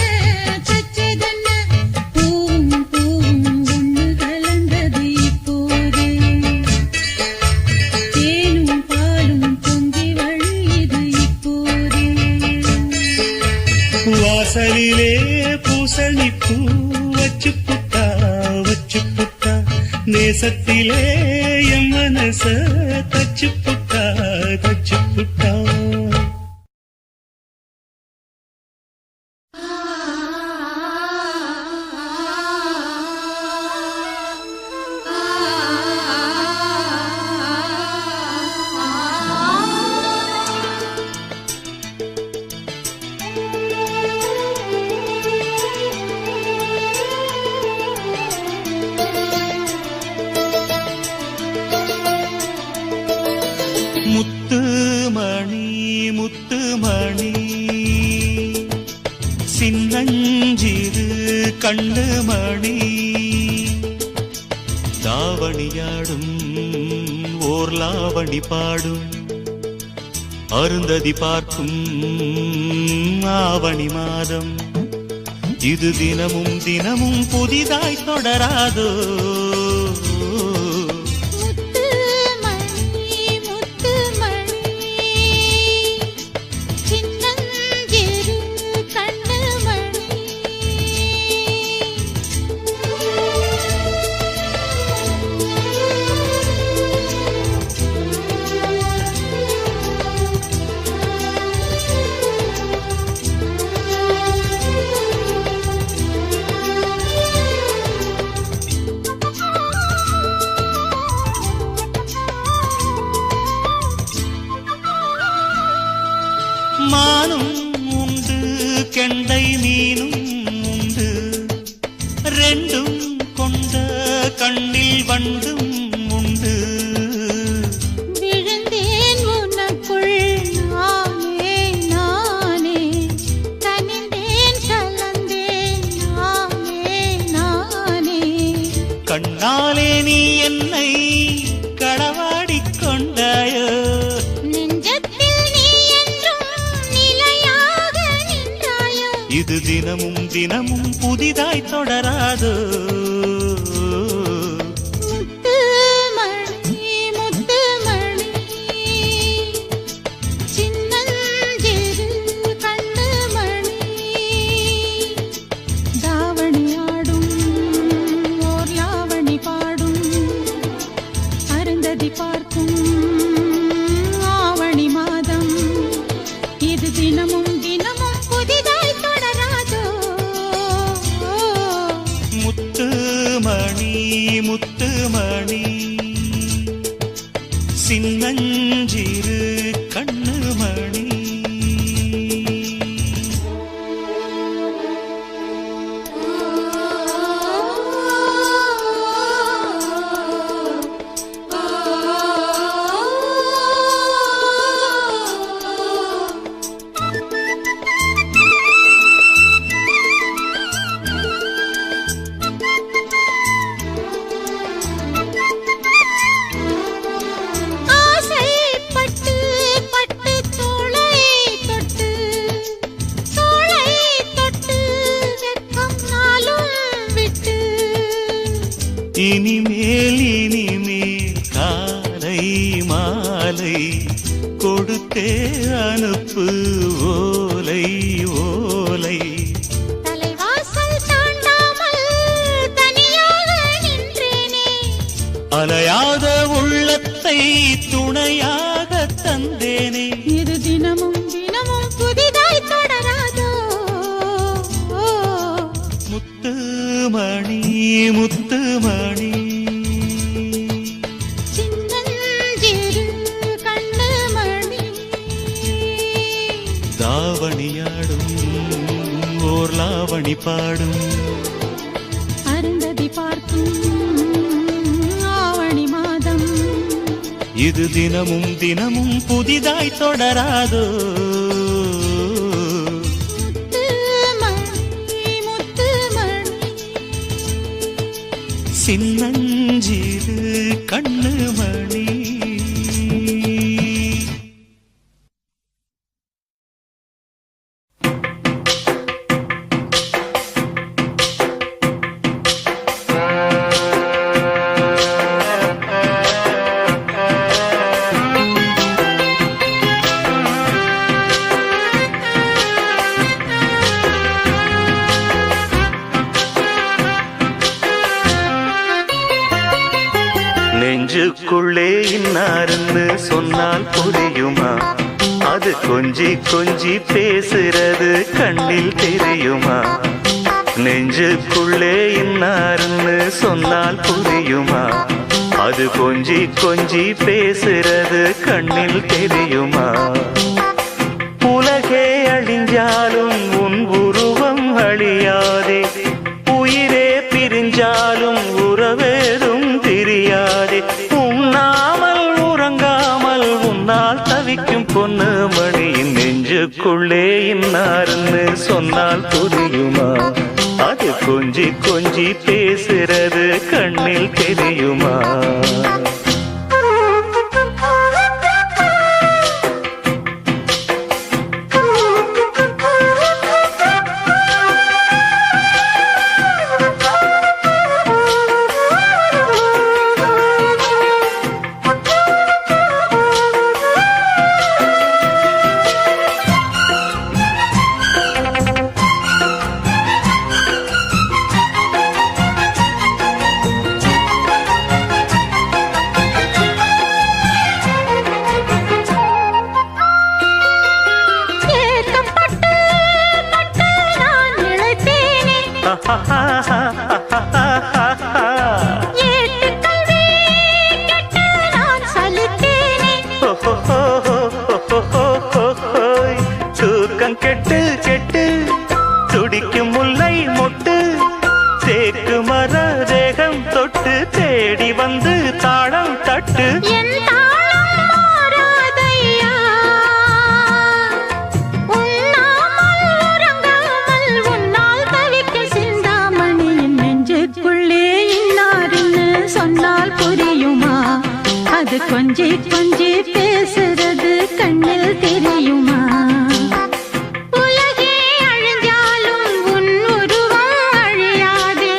தச்சதென்ன பூவும் பூவும் ஒண்ணு கலந்தது இப்போது தேனும் பாலும் பொங்கி வழியுது இப்போது வாசலிலே பூசணிப்பூ வச்சு புட்டா வச்சு புட்டா நேசத்திலே என் மனச தச்சு புட்டா தச்சு புட்டா முத்துமணி முத்துமணி சின்னஞ்சிறு கண்ணுமணி தாவணியாடும் ஓர் லாவணி பாடும் அருந்ததி பார்க்கும் ஆவணி மாதம் இது தினமும் தினமும் புதிதாய் தொடராதோ முத்துமணி முத்துமணி சின்னஞ்சிறு கண்ணுமணி மானும் உண்டு கெண்டை மீனும் உண்டு ரெண்டும் கொண்ட கண்ணில் வண்டும் உண்டு விழுந்தேன் உனக்குள் நானே நானே கனிந்தேன் கலந்தேன் நானே நானே கண்ணாலே நீ என்னை களவாடிக் கொண்டாயோ நெஞ்சத்தில் நீ என்றும் நிலையாக நின்றாயோ இது தினமும் தினமும் புதிதாய் தொடராதோ முத்துமணி முத்துமணி சின்னஞ்சிறு கண்ணுமணி தாவணியாடும் ஓர் லாவணி பாடும் அருந்ததி பார்க்கும் ஆவணி மாதம் இது தினமும் தினமும் புதிதாய் தொடராதோ முத்துமணி இனிமேல் காலை மாலை கொடுத்தே அனுப்பு ஓலை ஓலை. தலைவாசல் தாண்டாமல் தனியாக நின்றேனே, அலையாத உள்ளத்தை துணையாக தந்தேனே. இது தினமும் தினமும் புதிதாய் தொடராதோ. முத்துமணி முத்துமணி சின்னஞ்சிறு கண்ணுமணி, தாவணியாடும் ஓர் லாவணி பாடும். அருந்ததி பார்க்கும் ஆவணி மாதம், இது தினமும் தினமும் புதிதாய் தொடராதோ. முத்துமணி முத்துமணி சின்னஞ்சிறு கண்ணுமணி. நெஞ்சுக்குள்ளே இன்னாருன்னு சொன்னால் புரியுமா? அது கொஞ்சி கொஞ்சி பேசுறது கண்ணில் தெரியுமா? நெஞ்சுக்குள்ளே இன்னாருன்னு சொன்னால் புரியுமா? அது கொஞ்சி கொஞ்சி பேசுறது கண்ணில் தெரியுமா? உலகே அழிஞ்சாலும் உன் உருவம் அழியாதே, உயிரே பிரிஞ்சாலும் உறவேதும் தெரியாதே. உண்ணாமல் உறங்காமல் உன்னால் தவிக்கும் பொண்ணு மணியின் நெஞ்சுக்குள்ளே இன்னாருன்னு சொன்னால் புரியுமா? அது கொஞ்சி கொஞ்சி பேசுறது கண்ணில் தெரியுமா? தூக்கம் கெட்டு கெட்டு துடிக்கும் முல்லை மொட்டு, தேக்கு மர தேகம் தொட்டு தேடி வந்து தாளம் தட்டு. அது கொஞ்சி கொஞ்சி பேசுறது கண்ணில் தெரியுமா? உலகே அழிஞ்சாலும் உன் உருவம் அழியாது,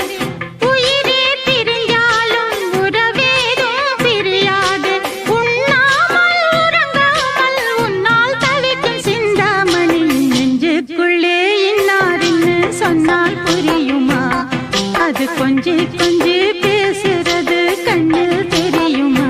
உயிரே பிரிஞ்சாலும் உறவேதும் பிரியாது. உண்ணாமல் உறங்காமல் உன்னால் தவிக்கும் சிந்தாமணி நெஞ்சுக்குள்ளே இன்னாருன்னு சொன்னால் புரியுமா? அது கொஞ்சி கொஞ்சி பேசுறது கண்ணில் தெரியுமா?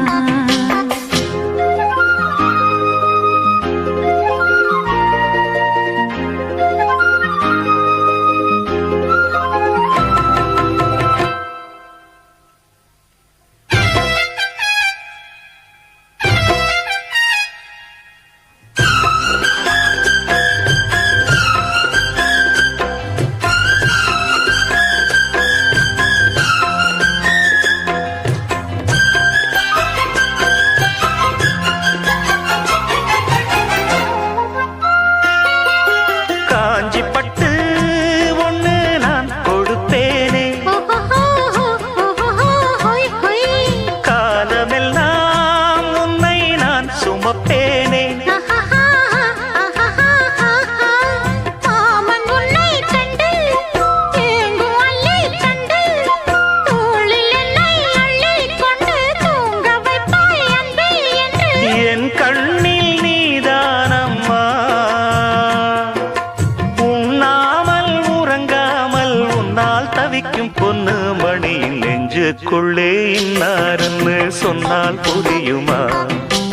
நெஞ்சுக்குள்ளே இன்னாருன்னு சொன்னால் புரியுமா?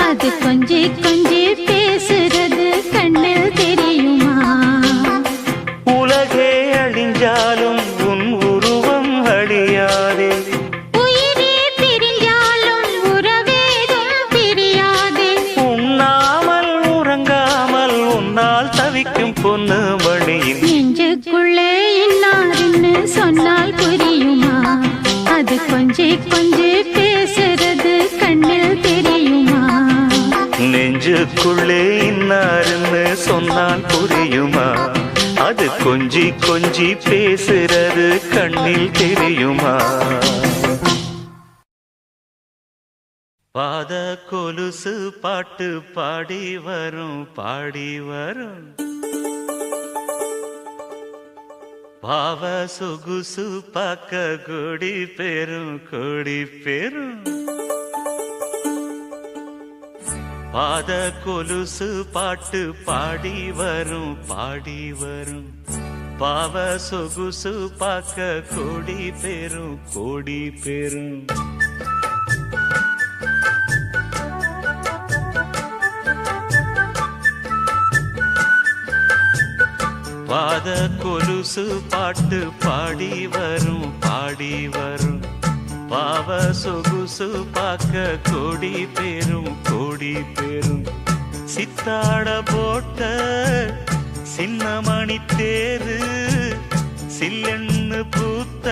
அது கொஞ்சி கொஞ்சி பேசுறது கண்ணில் தெரியுமா? உலகே அழிஞ்சாலும் உன் உருவம் அழியாதே. உயிரே பிரிஞ்சாலும் உறவேதும் பிரியாதே. உண்ணாமல் உறங்காமல் உன்னால் தவிக்கும் பொண்ணு மணியின் நெஞ்சுக்குள்ளே இன்னாருன்னு சொன்னால் புரியுமா? அது கொஞ்சி கொஞ்சி பேசுறது கண்ணில் தெரியுமா? நெஞ்சுக்குள்ளே இன்னாருன்னு சொன்னால் புரியுமா? அது கொஞ்சி கொஞ்சி பேசுறது கண்ணில் தெரியுமா? பாத கொலுசு பாட்டு பாடி வரும் பாடி வரும். பாவ சொகுசு பார்க்க கொடி பெரும் கொடி பெரும். பாத கொலுசு பாட்டு பாடி வரும் பாடி வரும். பாவ சொகுசு பார்க்க கொடி பெரும் கொடி பெரும். பாத கொலுசு பாட்டு பாடி வரும் பாடி வரும். பாவ சொகுசு பார்க்க கொடி பெரும் கொடி பெரும். சித்தாட போட்ட சின்னமணி தேரு சில்லெண்ணு பூத்த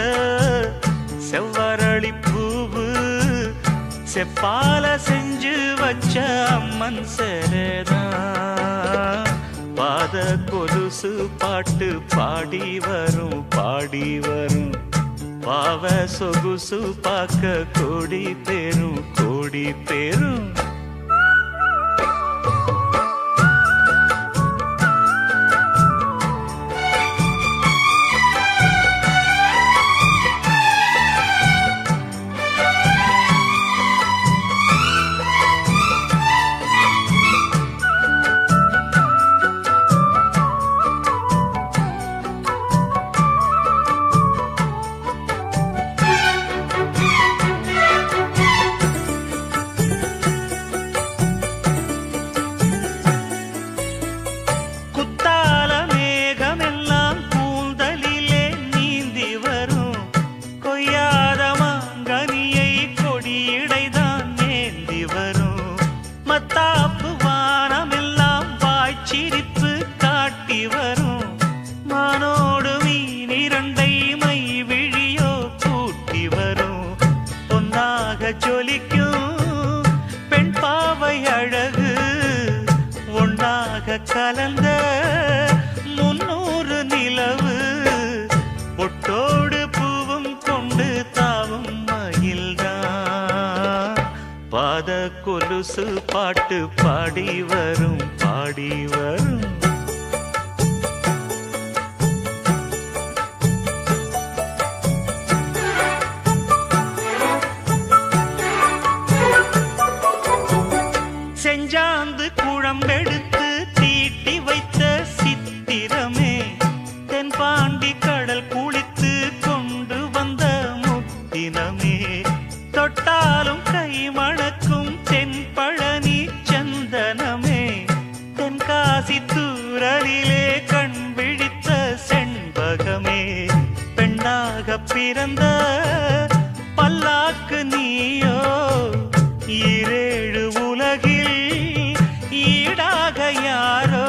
செவ்வரளி பூவு செப்பால செஞ்சு வச்ச அம்மன் சேரதான். பாத கொலுசு பாட்டு பாடி வரும் பாடி வரும். பாவ சொகுசு பார்க்க கொடி பெரும் கொடி பெரும். கலந்த 300 நிலவு பொட்டோடு பூவும் கொண்டு தாவும் மயில்தான். பாத கொலுசு பாட்டு பாடி வரும் பாடி வரும். செஞ்சாந்து குழம்பெடுத்து தீட்டி வைத்த சித்திரமே தென்பாண்டி கடல் குளித்து கொண்டு வந்த முத்தினமே. தொட்டாலும் கை மணக்கும் தென்பழனி சந்தனமே தென்காசி தூரலிலே கண் விழித்த செண்பகமே. பெண்ணாக பிறந்த பல்லாக்கு நீயோ ஈரேழு உலகில் ஈடாக யாரோ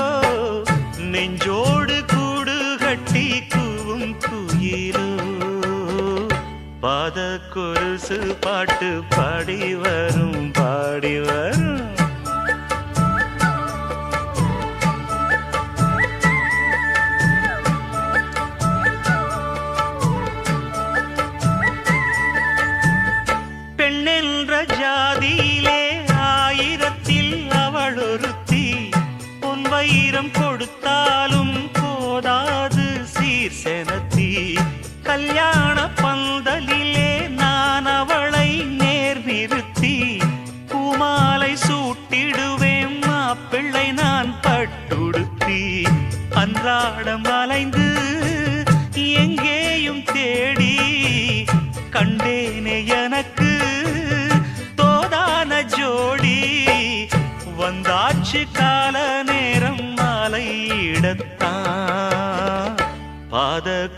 நெஞ்சோடு கூடு கட்டி கூவும் குயிலோ. பாத கொலுசு பாட்டு பாடி வரும் பாடி வரும். பெண்ணென்ற ஜாதியிலே ஆயிரத்தில் அவள் ஒருத்தி. பொன் வைரம் கொடுத்தாலும் போதாது சீர் செனத்தி. கல்யாண பந்தலிலே நான் அவளை நேர் நிறுத்தி பூமாலை சூட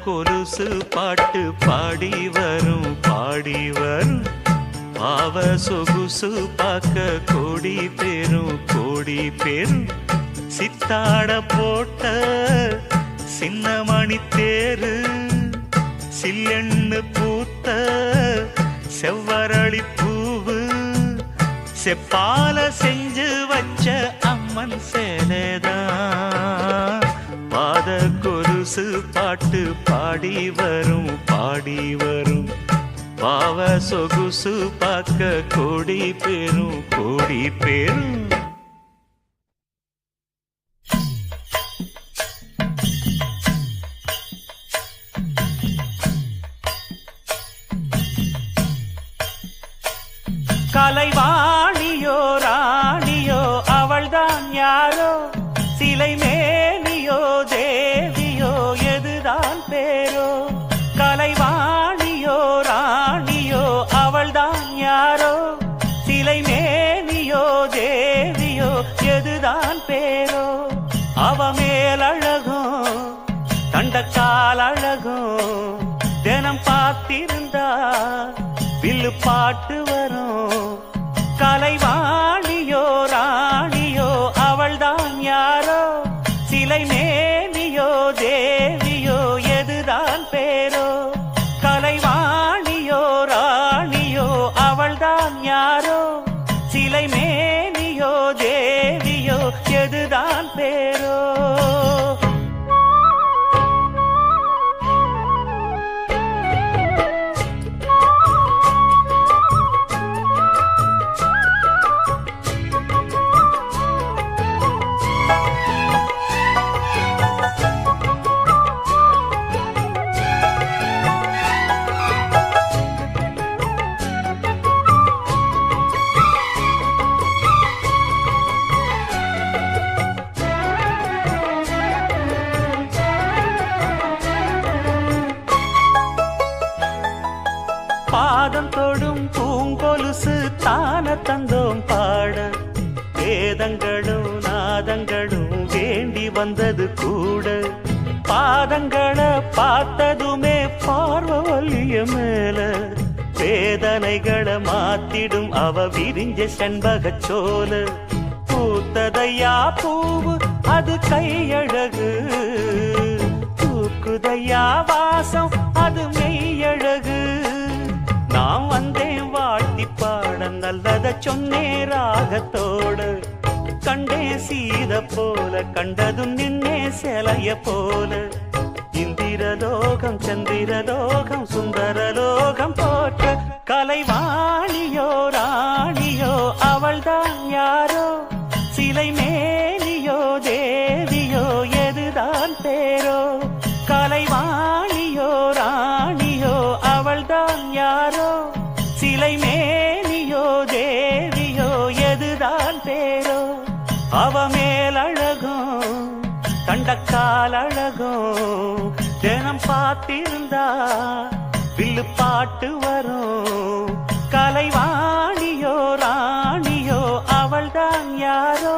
கொலுசு பாட்டு பாடி வரும் பாடி வரும் பாவ சொகுசு பார்க்க கோடி பேரும் சித்தாட போட்ட சின்ன மணி தேரு சில்லெண்ணு பூத்த செவ்வரளி பூவு செப்பால செஞ்சு வச்ச அம்மன் சேலைதான் பாத கொலுசு பாட்டு பாடி வரும் பாவ சொகுசு பார்க்க கோடி பேரும் கலைவாணியோ ராணியோ அவள்தான் யாரோ சிலை மேனியோ தேவியோ எதுதான் பேரோ கலைவாணியோ ராணியோ அவள்தான் யாரோ சிலை மேனியோ தேவியோ எதுதான் பேரோ அவ மேலழகோ தண்டக்கால் அழகோ தினம் பார்த்திருந்தா வில்லு பாட்டு வரும் கலைவாணியோ ராணியோ அவள்தான் யாரோ சிலை மேனியோ தேவியோ எதுதான் பேரோ கலைவாணியோ ராணியோ அவள்தான் யாரோ சிலை மேனியோ தேவியோ எதுதான் பேரோ பாதம் தொடும் பூங்கொலுசு தான தந்தோம் பாட வேதங்களும் நாதங்களும் வேண்டி வந்தது கூட பாதங்களை பார்த்ததுமே பார்வலிய மேல வேதனைகளை மாத்திடும் அவ விரிஞ்ச செண்பகச்சோல பூத்ததையா பூவு அது கையழகு தூக்குதையா வாசம் அது மெய்யழகு நான் வந்தேன் வாழ்த்தி பாட நல்லத சொன்னே ராகத்தோடு கண்டே சீத போல கண்டதும் நின்னே சிலைய போல இந்திரலோகம் சந்திரலோகம் சுந்தரலோகம் போற்ற கலைவாணியோ ராணியோ அவள்தான் யாரோ சிலை மேனியோ தேவியோ எதுதான் பேரோ கலைவாணியோ ராணியோ அவள்தான் யாரோ சிலை மேனியோ தேவியோ எதுதான் பேரோ அவ மேலழகோ தண்டக்கால் அழகோ தினம் பார்த்திருந்தா வில்லு பாட்டு வரும் கலைவாணியோ ராணியோ அவள்தான் யாரோ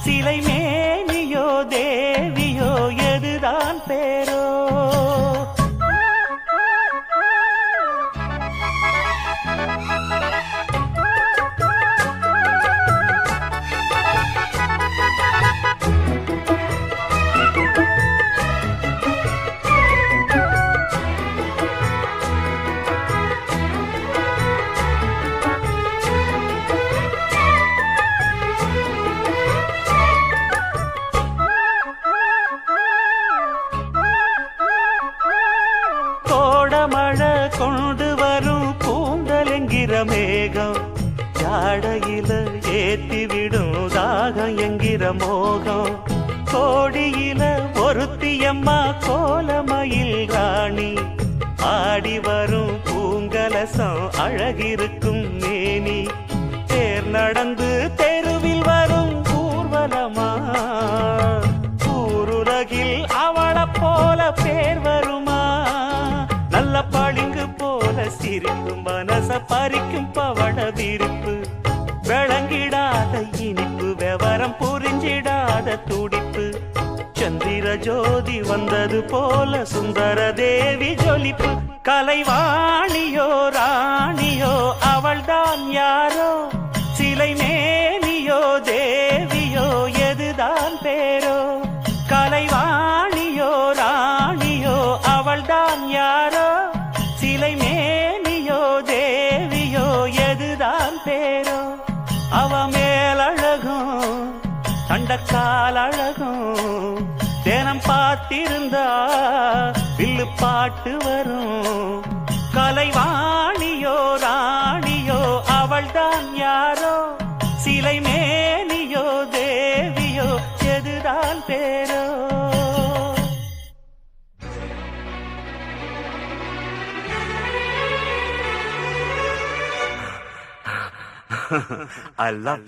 சிலை மேனியோ தேவியோ எதுதான் பேரோ மழை கொண்டு வரும் பூந்தலெங்கிற மேகம் ஜாடையில ஏத்தி விடும் தாகம் என்கிற மோகம் கோடியில ஒருத்தியம்மா கோலமயில் ராணி ஆடி வரும் பூங்கலசம் அழகிருக்கும் மேனி தேர் நடந்து தெருவில் வரும் ஊர்வலமா ஊருலகில் அவளை போல பேர் வருமா நல்ல பளிங்கு போல சிரிக்கும் மனச பறிக்கும் பவள விரிப்பு விளங்கிடாத இனிப்பு விவரம் புரிஞ்சிடாத துடிப்பு சந்திர ஜோதி வந்தது போல சுந்தர தேவி ஜொலிப்பு. கலைவாணியோ ராணியோ அவள்தான் யாரோ, சிலை மேனியோ தேவியோ எதுதான் பேரோ. கலைவாணியோ ராணியோ அவள்தான் யாரோ, சிலை மேனியோ தேவியோ எதுதான் பேரோ. அவ மேலழகும் தண்டக்கால் அழகும் தினம் பார்த்திருந்தா வில்லு பாட்டு வரும். கலைவாணியோ ராணியோ அவள்தான் யாரோ, சிலை மேனியோ தேவியோ எதுதான் பேரோ. I love.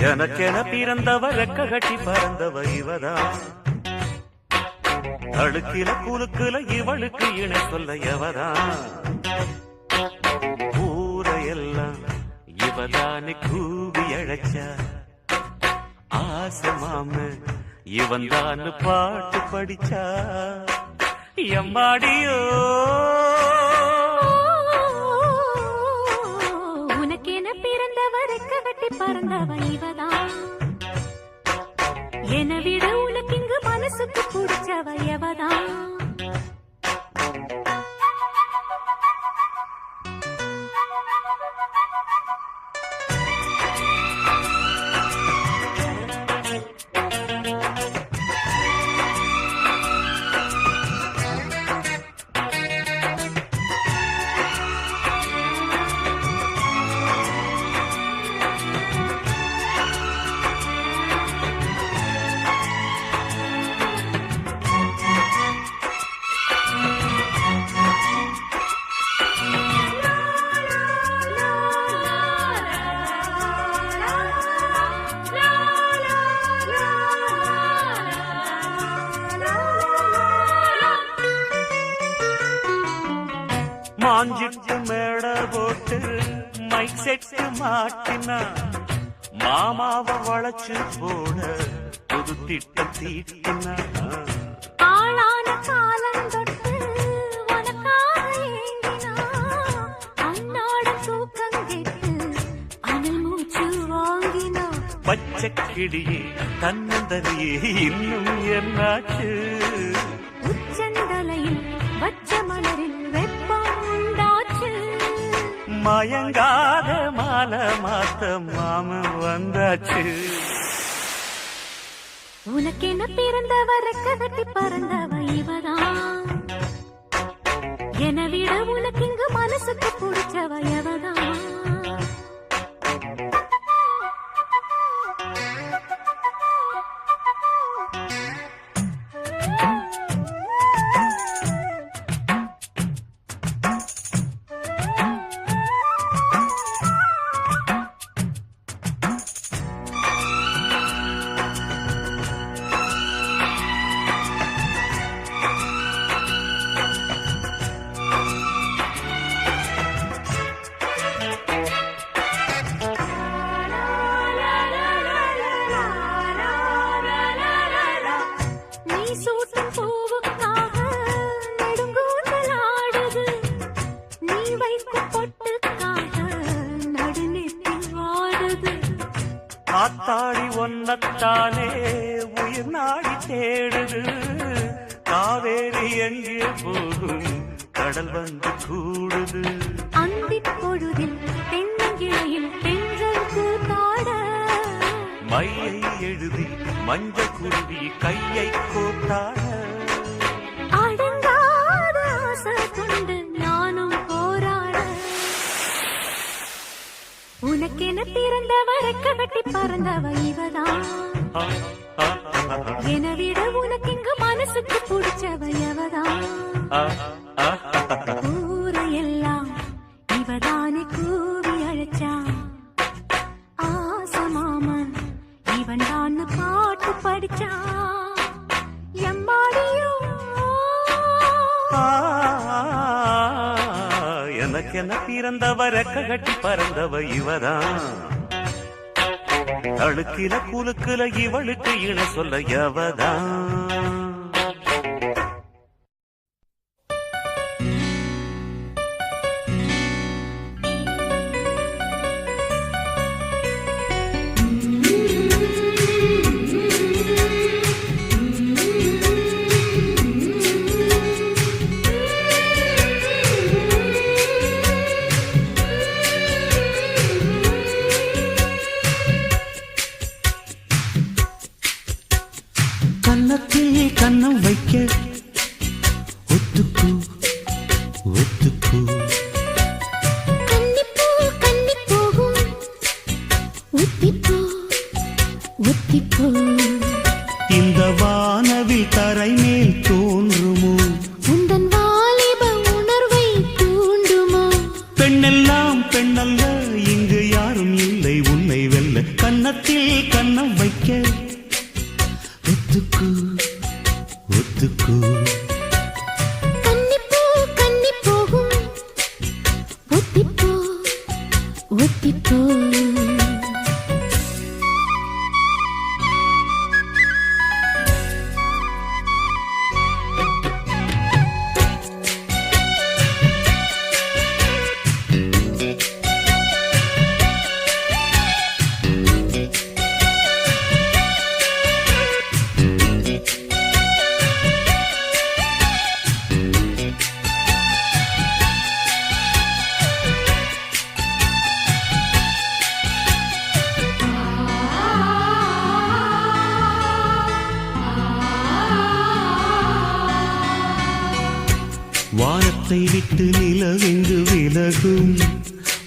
எனக்கென பிறந்தவ ரெக்க கட்டி பறந்தவ இவதான், தடுக்கில குலுக்குல இவளுக்கு இணை சொல்ல எவதான். ஊரையெல்லாம் இவதானே கூவி அழைச்சா, ஆசை மாம இவன் தான் பாட்டு படிச்சா. எம்மாடியோ உனக்கென பிறந்தவருக்கு கட்டி பறந்தவ இவதான், என விட உனக்கு இங்கு மனசுக்கு பிடிச்சவ எவதான். மாஞ்சிட்டு மேட போட்டு மைக் செட்டு மாட்டினா, மாமாவ வளைச்சு போட புது திட்டம் தீட்டினா. ஆளான காலம் தொட்டு உனக்காக ஏங்கினா, அன்னோட தூக்கம் கெட்டு அனல் மூச்சு வாங்கினா. பச்சை கிளியே தன்னந்தனியே இன்னும் என்னாச்சு, உச்சந்தலையில் வச்ச மலரில் வெப்பம் உண்டாச்சு. மயங்காத மாலை மாத்த மாமன் வந்தாச்சு. உனக்கென பிறந்தவ ரெக்க கட்டி பறந்தவ இவதான், என விட உனக்கு இங்கு மனசுக்கு பிடிச்சவ எவதான். ஆத்தாடி ஒன்னத்தானே உயிர் நாடி தேடுது, காவேரி எங்கே போகும் கடல் வந்து கூடுது. அந்திப் பொழுதில் தென்னங்கிளையில் தென்றல் கூத்தாட, மையை எழுதி மஞ்ச குருவி கையை கோத்தாட. அடங்காத ஆசை கொண்டு நானும் போராட, உனக்கென பிறந்தவ ரெக்க கட்டி பறந்தவ இவதான், என விட உனக்கு இங்கு மனசுக்கு பிடிச்சவ எவதான். ஊரையெல்லாம் இவதானே கூவி அழைச்சா, ஆசை மாமன் இவன் தான் பாட்டு படிச்சா. எம்மாடியோ எனக்கென பிறந்தவ ரெக்க கட்டி பறந்தவ இவதான் அழுக்கில குலுக்குல இவளுக்கு இணை சொல்ல எவதான் கன்னத்தில் கண்ணம் வைக்க ஒத்துக்கு ஒத்துக்கு கன்னிப்பூ கன்னி போகும் ஒத்திப்போ ஒத்திப்போ இந்த வானவில் தரை மேல் தோன்றுமோ உந்தன் வாலிப உணர்வை தூண்டுமோ பெண்ணெல்லாம் பெண்ணல்ல இங்கு யாரும் இல்லை உன்னை வெல்ல கன்னத்தில் கண்ணம் வைக்க ஒத்துக்கு ஒத்துக்கு கன்னிப்பூ கன்னி போகும் ஒத்திப்போ ஒத்திப்போ வானத்தை விட்டு நிலவெங்கு விலகும்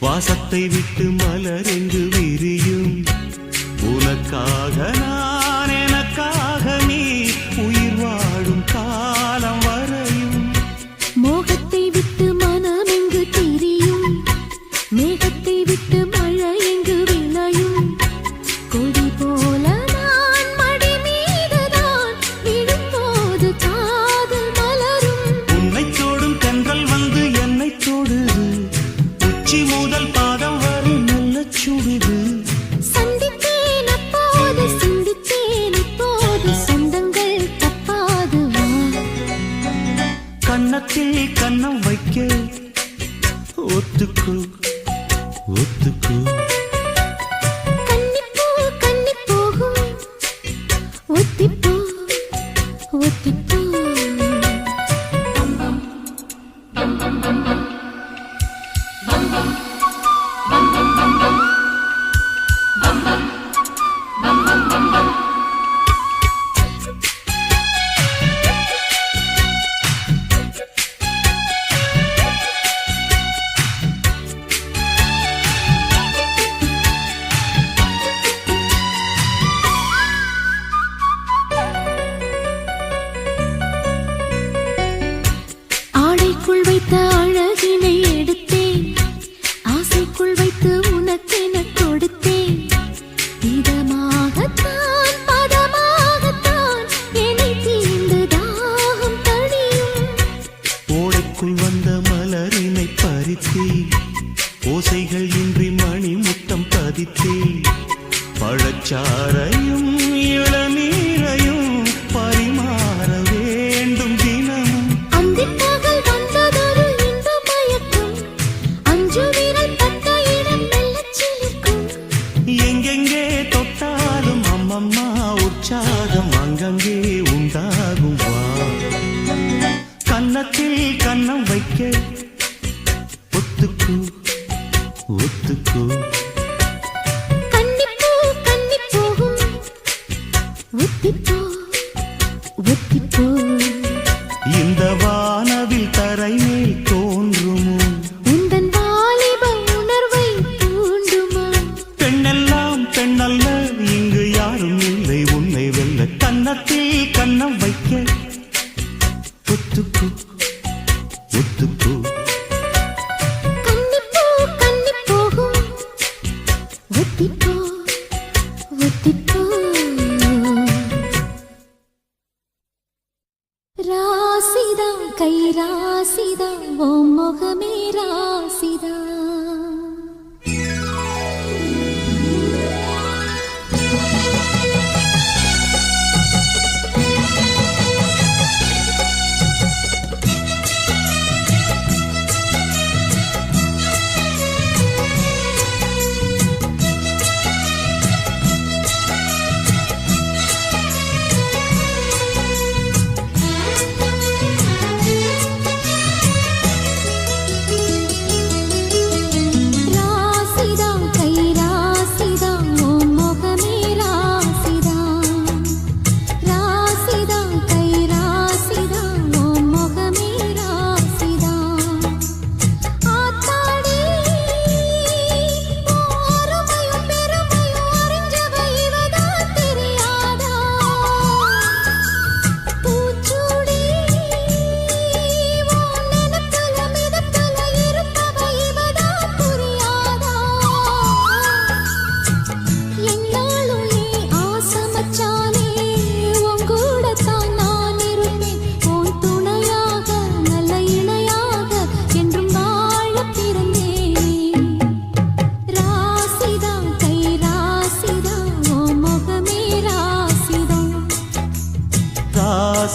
வாசத்தை விட்டு மலரெங்கு விரியும் உனக்காக நான் எனக்காக நீ உயிர் வாழும் காலம் வரையும் மோகத்தை விட்டு மனம் எங்கு திரியும் மேகத்தை விட்டு மழை எங்கு விளையும் கொடி போல நான் மடி மீதுதான் விழும்போது காதல் மலரும் உன்னை தோடும் தென்றல் வந்து என்னை தோடுது உச்சி முதல் பாதம் வரை நல்ல சுடுது சந்தித்தேன் அப்போது சிந்தித்தேன் இப்போது சொந்தங்கள் தப்பாது வா கன்னத்தில் கன்னம் வைக்க ஒத்துக்கு ஒத்துக்கு கன்னிப்பூ கன்னி போகும் ஒத்திப்போ ஒத்திப்போ ஆடைக்குள் வைத்த அழகினை எடுத்தேன் ஆசைக்குள் வைத்து உனக்கென கொடுத்தேன் இதமாகத்தான் பதமாகத்தான் என்னை தீர்ந்து தாகம் தணியும் ஓடைக்குள் வந்த மலரினை பறித்தே ஓசைகள் இன்றி மணி முத்தம் பதித்தே பழச்சாரையும் இளநீரையும் பரிமாற வேண்டும் தினமும் அந்திப் பகல் வந்ததொரு இன்ப மயக்கம் அஞ்சு விரல் பட்ட இடம் மெல்லச் சிலிர்க்கும் எங்கெங்கே தொட்டாலும் அம்மம்மா உற்சாகம் அங்கங்கே உண்டாகும் வா கன்னத்தில் கன்னம் வைக்க ஒத்துக்கு ஒத்துக்கு கன்னிப்பூ கன்னி போகும் ஒத்திப்போ ஒத்திப்போ இந்த வானவில் தரை மேல் தோன்றுமோ உந்தன் வாலிப உணர்வை தூண்டுமா பெண்ணெல்லாம் பெண்ணல்ல இங்கு யாரும் இல்லை உன்னை வெல்ல கன்னத்தில் கன்னம் வைக்க ஒத்துக்கு ஒத்துக்கு கன்னிப்பூ கன்னி போகும் ஒத்திப்போ ஒத்திப்போ ராசிதான் கை ராசிதான் ஓ முகமே ராசிதான்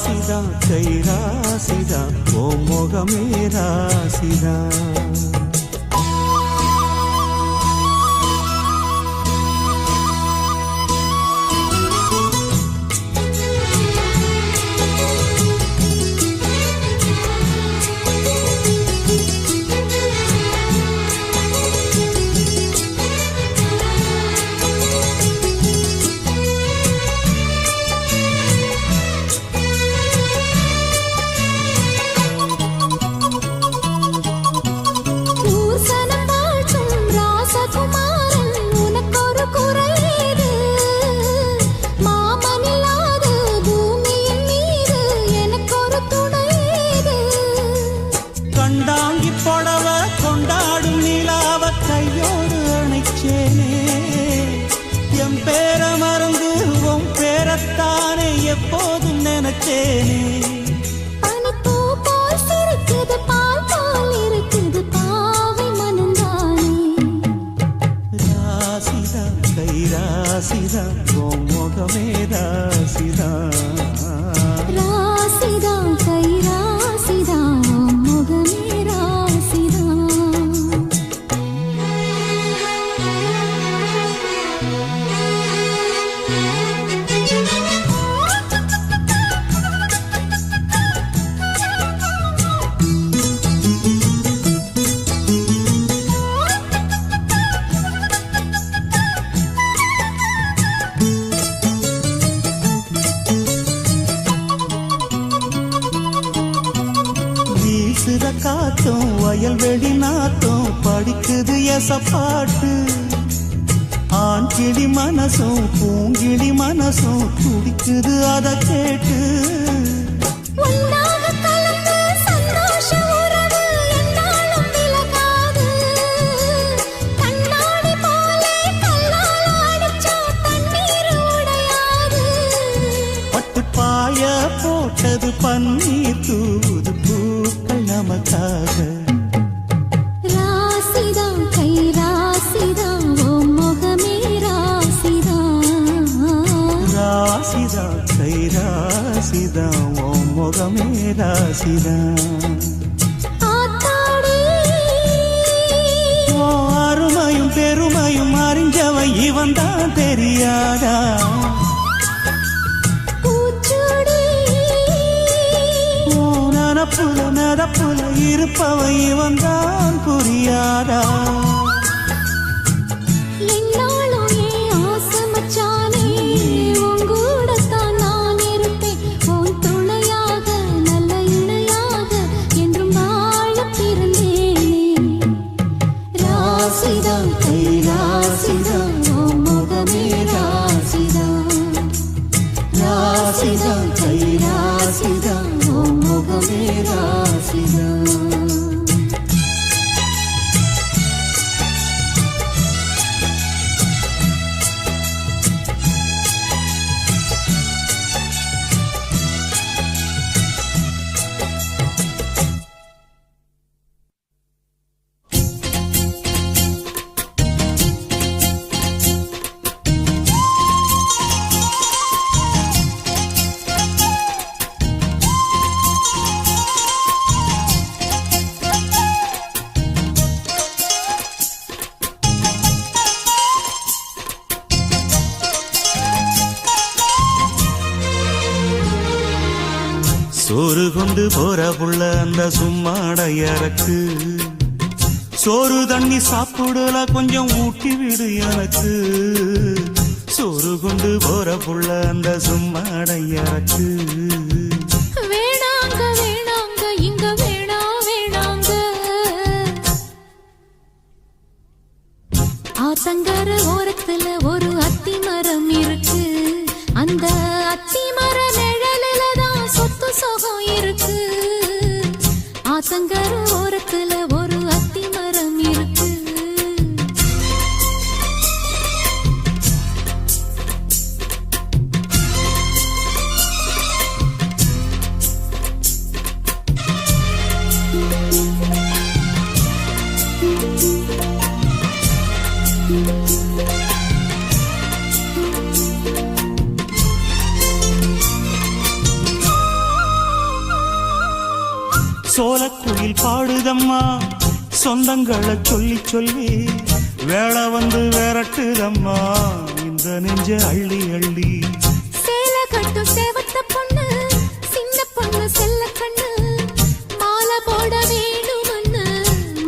ராசிதான் கை ராசிதான் ஓ முகமே ராசிதான். கண்டாங்கி புடவ கொண்டாடும் நிலாவ கையோடு அணைச்சேனே, என் பேர மறந்து உன் பேரத்தானே எப்போதும் நினைச்சேனே. பனிப்பூ போல் சிரிக்குது பால் போல் இருக்குது பாவை மனந்தானே. ராசிதா கை ராசிதா உன் முகமே ராசிதா. ராசிதா கை ராசிதா முகமே ராசிதா. வீசுத காத்தும் வயல்வெளி நாத்தும் படிக்குது எசப்பாட்டு. ஆண் கிளி மனசும் பூங்கிளி மனசும் துடிக்குது அத கேட்டு. உன்னாக கலந்து சந்தோஷ உறவு என்னாலும் விலகாது. கண்ணாடி போலே கல்லால் அடிச்சா தண்ணீர் உடையாது. பட்டு பாய போட்டது பன்னீர் தூது பூக்கள் நமக்காக. ராசிதா கை ராசிதா ஓ முகமே ராசிதா. ராசிதா கை ராசிதா ஓ முகமே ராசிதா. ஆத்தாடி ஓ அருமையும் பெருமையும் அறிஞ்சவன் இவன் தான் தெரியாதா. பூச்சூடி ஓ நனப்புல நடப்புல இருப்பவன் இவன் தான் புரியாதா. என்னாலும் ஏன் ஆசை மச்சானே, உன் கூடத்தான் நான் இருப்பேன். உன் துணையாக நல்ல இணையாக என்றும் வாழப் பிறந்தேனே. ராசிதா கை ராசிதா ஓ முகமே ராசிதா. ராசிதா கை ராசிதா ஓ முகமே ராசிதா. சோறு கொண்டு போற புள்ள அந்த சும்மாடையறக்கு. சோறு தண்ணி சாப்பிடல கொஞ்சம் ஊட்டி விடு எனக்கு. சோறு கொண்டு போற புள்ள அந்த சும்மாடையறக்கு. வேணாங்க வேணாங்க இங்க வேணா வேணாங்க. ஆத்தங்கர ஓரத்துல ஒரு அத்தி மரம் இருக்கு. அந்த அத்தி மர நிழலில தான் சொத்து சுகம் இருக்கு. ஆத்தங்கர ஓரத்துல ஒரு அத்தி மரம் இருக்கு. சோலக்குயில் பாடுதம்மா சொந்தங்களை சொல்லி சொல்லி வேளை வந்து விரட்டுதம்மா இந்த நெஞ்ச அள்ளி அள்ளி. சேல கட்டும் சேவத்த பொண்ணு சின்ன பொண்ணு செல்ல கண்ணு மாலை போட வேணும்னு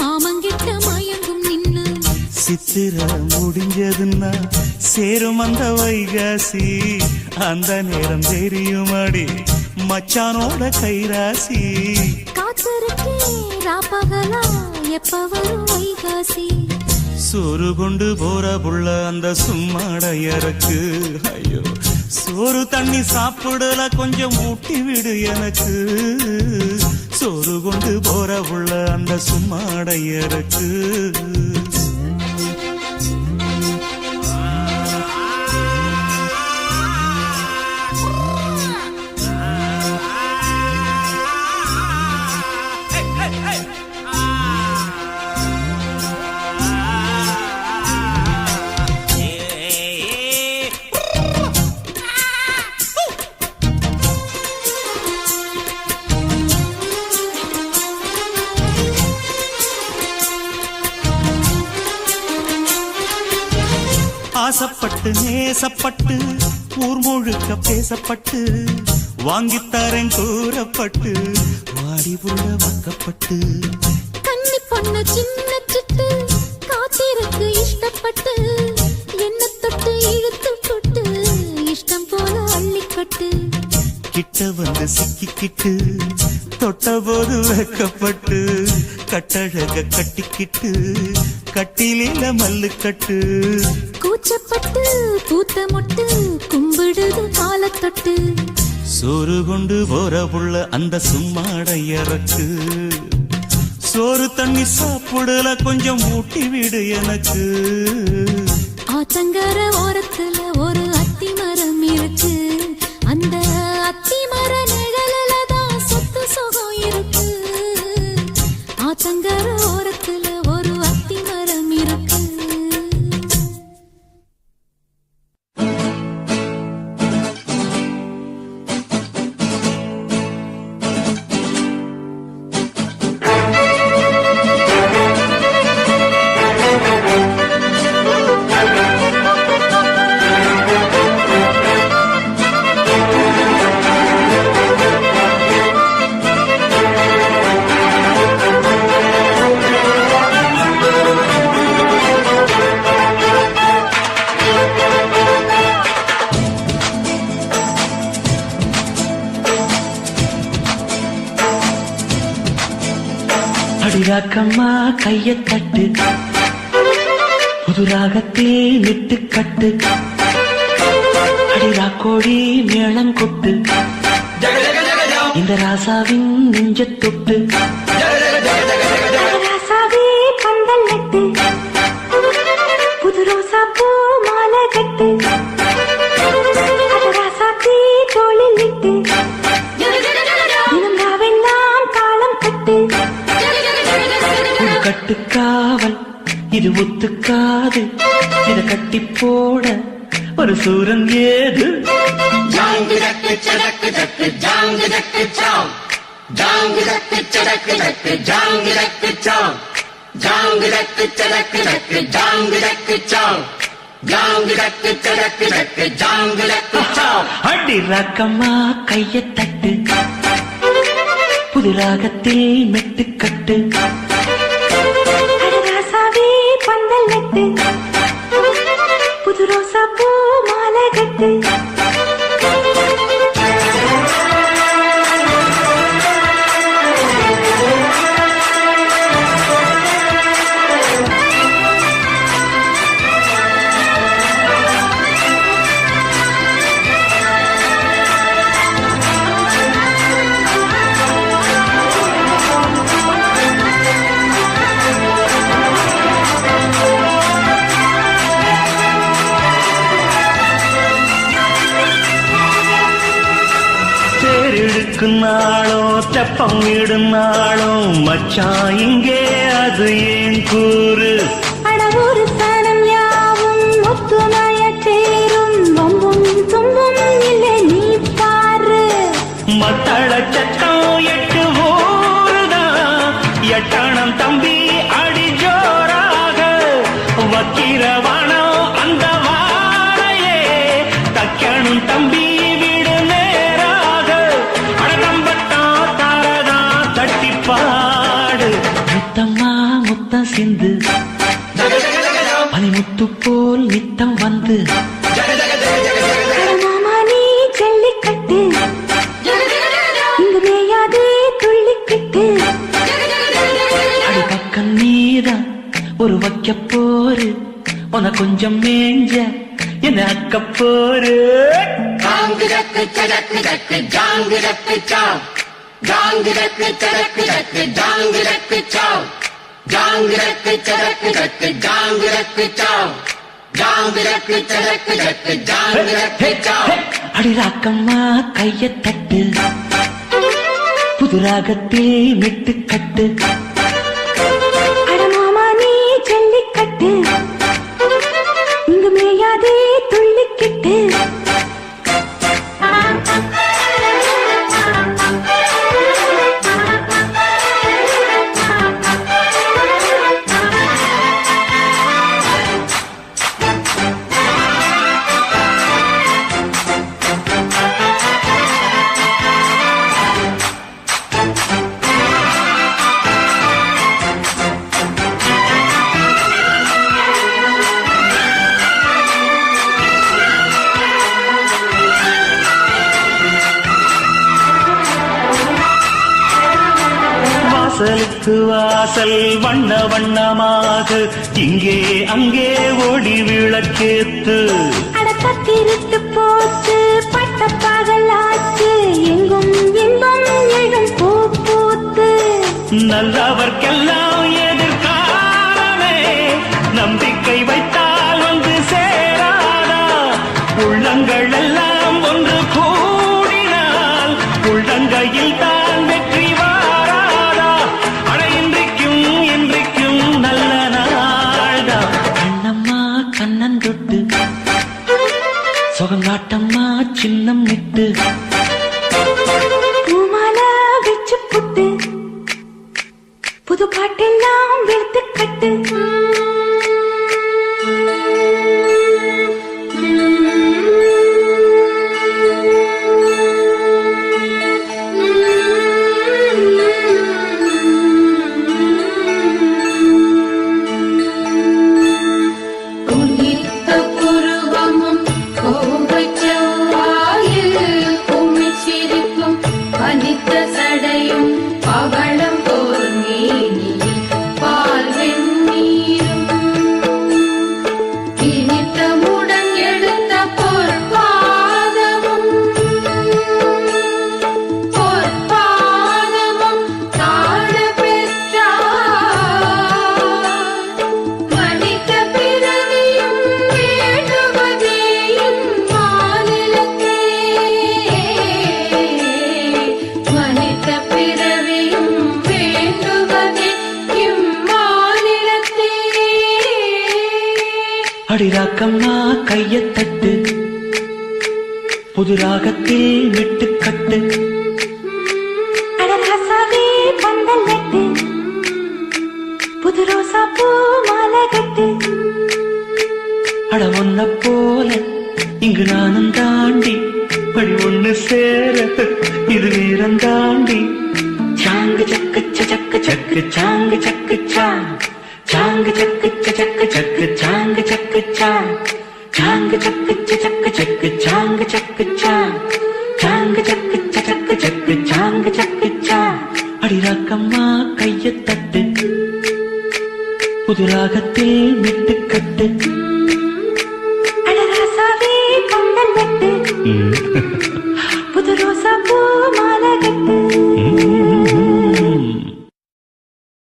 மாமங்கிட்ட மயங்கும் நின்னு. சித்திர முடிஞ்சதுன்னா சேரும் அந்த வைகாசி அந்த நேரம் தெரியுமாடி மச்சானோட கைராசி. காத்திருக்கே ராப்பகலா எப்ப வரும் வைகாசி. சோறு கொண்டு போற புள்ள அந்த சும்மாடையறக்கு ஐயோ சோறு தண்ணி சாப்பிடல கொஞ்சம் ஊட்டி விடு எனக்கு. சோறு கொண்டு போற புள்ள அந்த சும்மாடையறக்கு. ஆசப்பட்டு நேசப்பட்டு ஊர் முழுக்க பேசப்பட்டு வாங்கித்தரேன் கூறப்பட்டு வாடி புள்ள வாக்கப்பட்டு. கன்னி பொண்ணு சின்ன சிட்டு காத்திருக்கு இஷ்டப்பட்டு என்ன தொட்டு இழுத்து தொட்டு இஷ்டம் போல அள்ளிக்கட்டு. கிட்ட வந்து சிக்கிக்கிட்டு தொட்ட போது வைக்கப்பட்டு கட்டழக கட்டிக்கிட்டு கட்டிலில மல்லு கட்டு. கூச்சப்பட்டு பூத்த மொட்டு கும்பிடுது காலத்தொட்டு. சோறு கொண்டு போற புள்ள அந்த சும்மாடையறக்கு. சோறு தண்ணி சாப்பிடல கொஞ்சம் ஊட்டி விடு எனக்கு. ஆத்தங்கர ஓரத்துல ஒரு அத்தி மரம் இருக்கு அந்த அத்தி மர நிழலில தான் சொத்து சுகம் இருக்கு. ஆத்தங்கர ஓரத்துல ஒரு அத்தி மரம் இருக்கு. அடிராக்கம்மா கைய தட்டு புதுராகத்தில் விட்டு கட்டு. அடிராக்கோடி மேளம் கொட்டு இந்த ராசாவின் நெஞ்ச தொட்டு. ராசாவே பந்தல் நட்டு புது ரோசா பூ மாலை கட்டு. ராசாத்தி தோளில் விட்டு தினம் ராவெல்லாம் தாளம் கட்டு. கட்டுக்காவல் இது ஒத்துக்காது இத கட்டி போட ஒரு சூரன் ஏது. ஜாங்கு தக்கு சடக்கு தக்கு ஜாங்கு தக்கு சாம் ஜாங்கு தக்கு சடக்கு தக்கு ஜாங்கு தக்கு சாம் ஜாங்கு தக்கு சடக்கு தக்கு ஜாங்கு தக்கு சாம் ஜாங்கு தக்கு சடக்கு தக்கு ஜாங்கு தக்கு சாம். அடிராக்கம்மா கைய தட்டு புது ராகத்தில் மெட்டுக்கட்டு. ராசாவே பந்தல் நட்டு புது ரோசா பூ மாலை கட்டு. நாளோ தெப்பம் விடும் நாளோ மச்சான் இங்கே அது ஏன் கூறு. அடவூரு சனம் யாவும் ஒத்துமைய சேரும் வம்பும் தும்பும் இல்லை நீ பாரு. மத்தள சட்டம் எட்டு ஊருதான் முத்து போல் நித்தம் வந்து மாமா நீ ஜல்லிக்கட்டு இங்கு மேயாதே துள்ளிக்கிட்டு அடி பக்கம் நீதான் ஒரு வைக்க போரு உன கொஞ்சம் மேஞ்ச என்ன அக்க bore Jang jack jack jack jang jack chow. Jang jack jack jack jang jack chow. Jang jack jack jack jang jack chow. Jang jack jack jack jang jack chow. அடி ராக்கம்மா கைய தட்டு புது ராகத்தில் விட்டு கட்டு அட மாமா நீ ஜல்லிக்கட்டு இங்கு மேயாதே துள்ளிக்கிட்டு வாசலுக்கு வாசல் வண்ண வண்ணமாக இங்கே அங்கே ஓடி விளக்கேத்து அட பத்திருட்டு போச்சு பட்ட பகலாச்சு எங்கும் இன்பம் எழும் பூ பூத்து நல்லவர்க்கெல்லாம் எதிர்காலமே நம்பிக்கை வைத்தால் வந்து சேராதா உள்ளங்கள் எல்லாம் ஒன்று கூடினால் உள்ளங்கையில் தான் வெற்றி வாராதா அட இன்றைக்கும் இன்றைக்கும் நல்ல நாள்தான் கண்ணம்மா கண்ணன் தொட்டு சுகங்காட்டம்மா சின்னம் விட்டு பூமாலா வச்சு புட்டு புது பாட்டெல்லாம் வெளுத்து கட்டு உதித்த புருவமும் கோபச் செவ்வாயில் குமிச்சிருக்கும் பனித்த சடையும் பவளம் போல் மேனியில் பால் வெந்நீரும் இனித்தமுடன் எடுத்த பொற்பாதமும் தாழ பெற்றார் மனித பிறவியும் வேண்டுவதேயும் மாநிலத்தே மனித பிறவியும் வேண்டுவதே இம்மாநிலத்தே அடி ராக்கம்மா கைய தட்டு புது ராகத்தில் விட்டு கட்டு அட ராசாவே பந்தல் நட்டு புது ரோசா பூ மாலை கட்டு அட ஒன்ன போல இங்கு நானும் தாண்டி படி ஒண்ணு சேர இது வீரம் தாண்டி சாங்கு சக்கு சக்கு சக்கு சாங்கு சக்கு சாங்கு சக்கு சக்கு சக்கு சாங்கு சக்கு சாங்கு சக்கு சக்கு சக்கு சாங்கு சக்கு சாங்கு சக்கு சக்கு சக்கு சாங்கு சக்கு அடி ராக்கம்மா கைய தட்டு புது ராகத்தில் விட்டு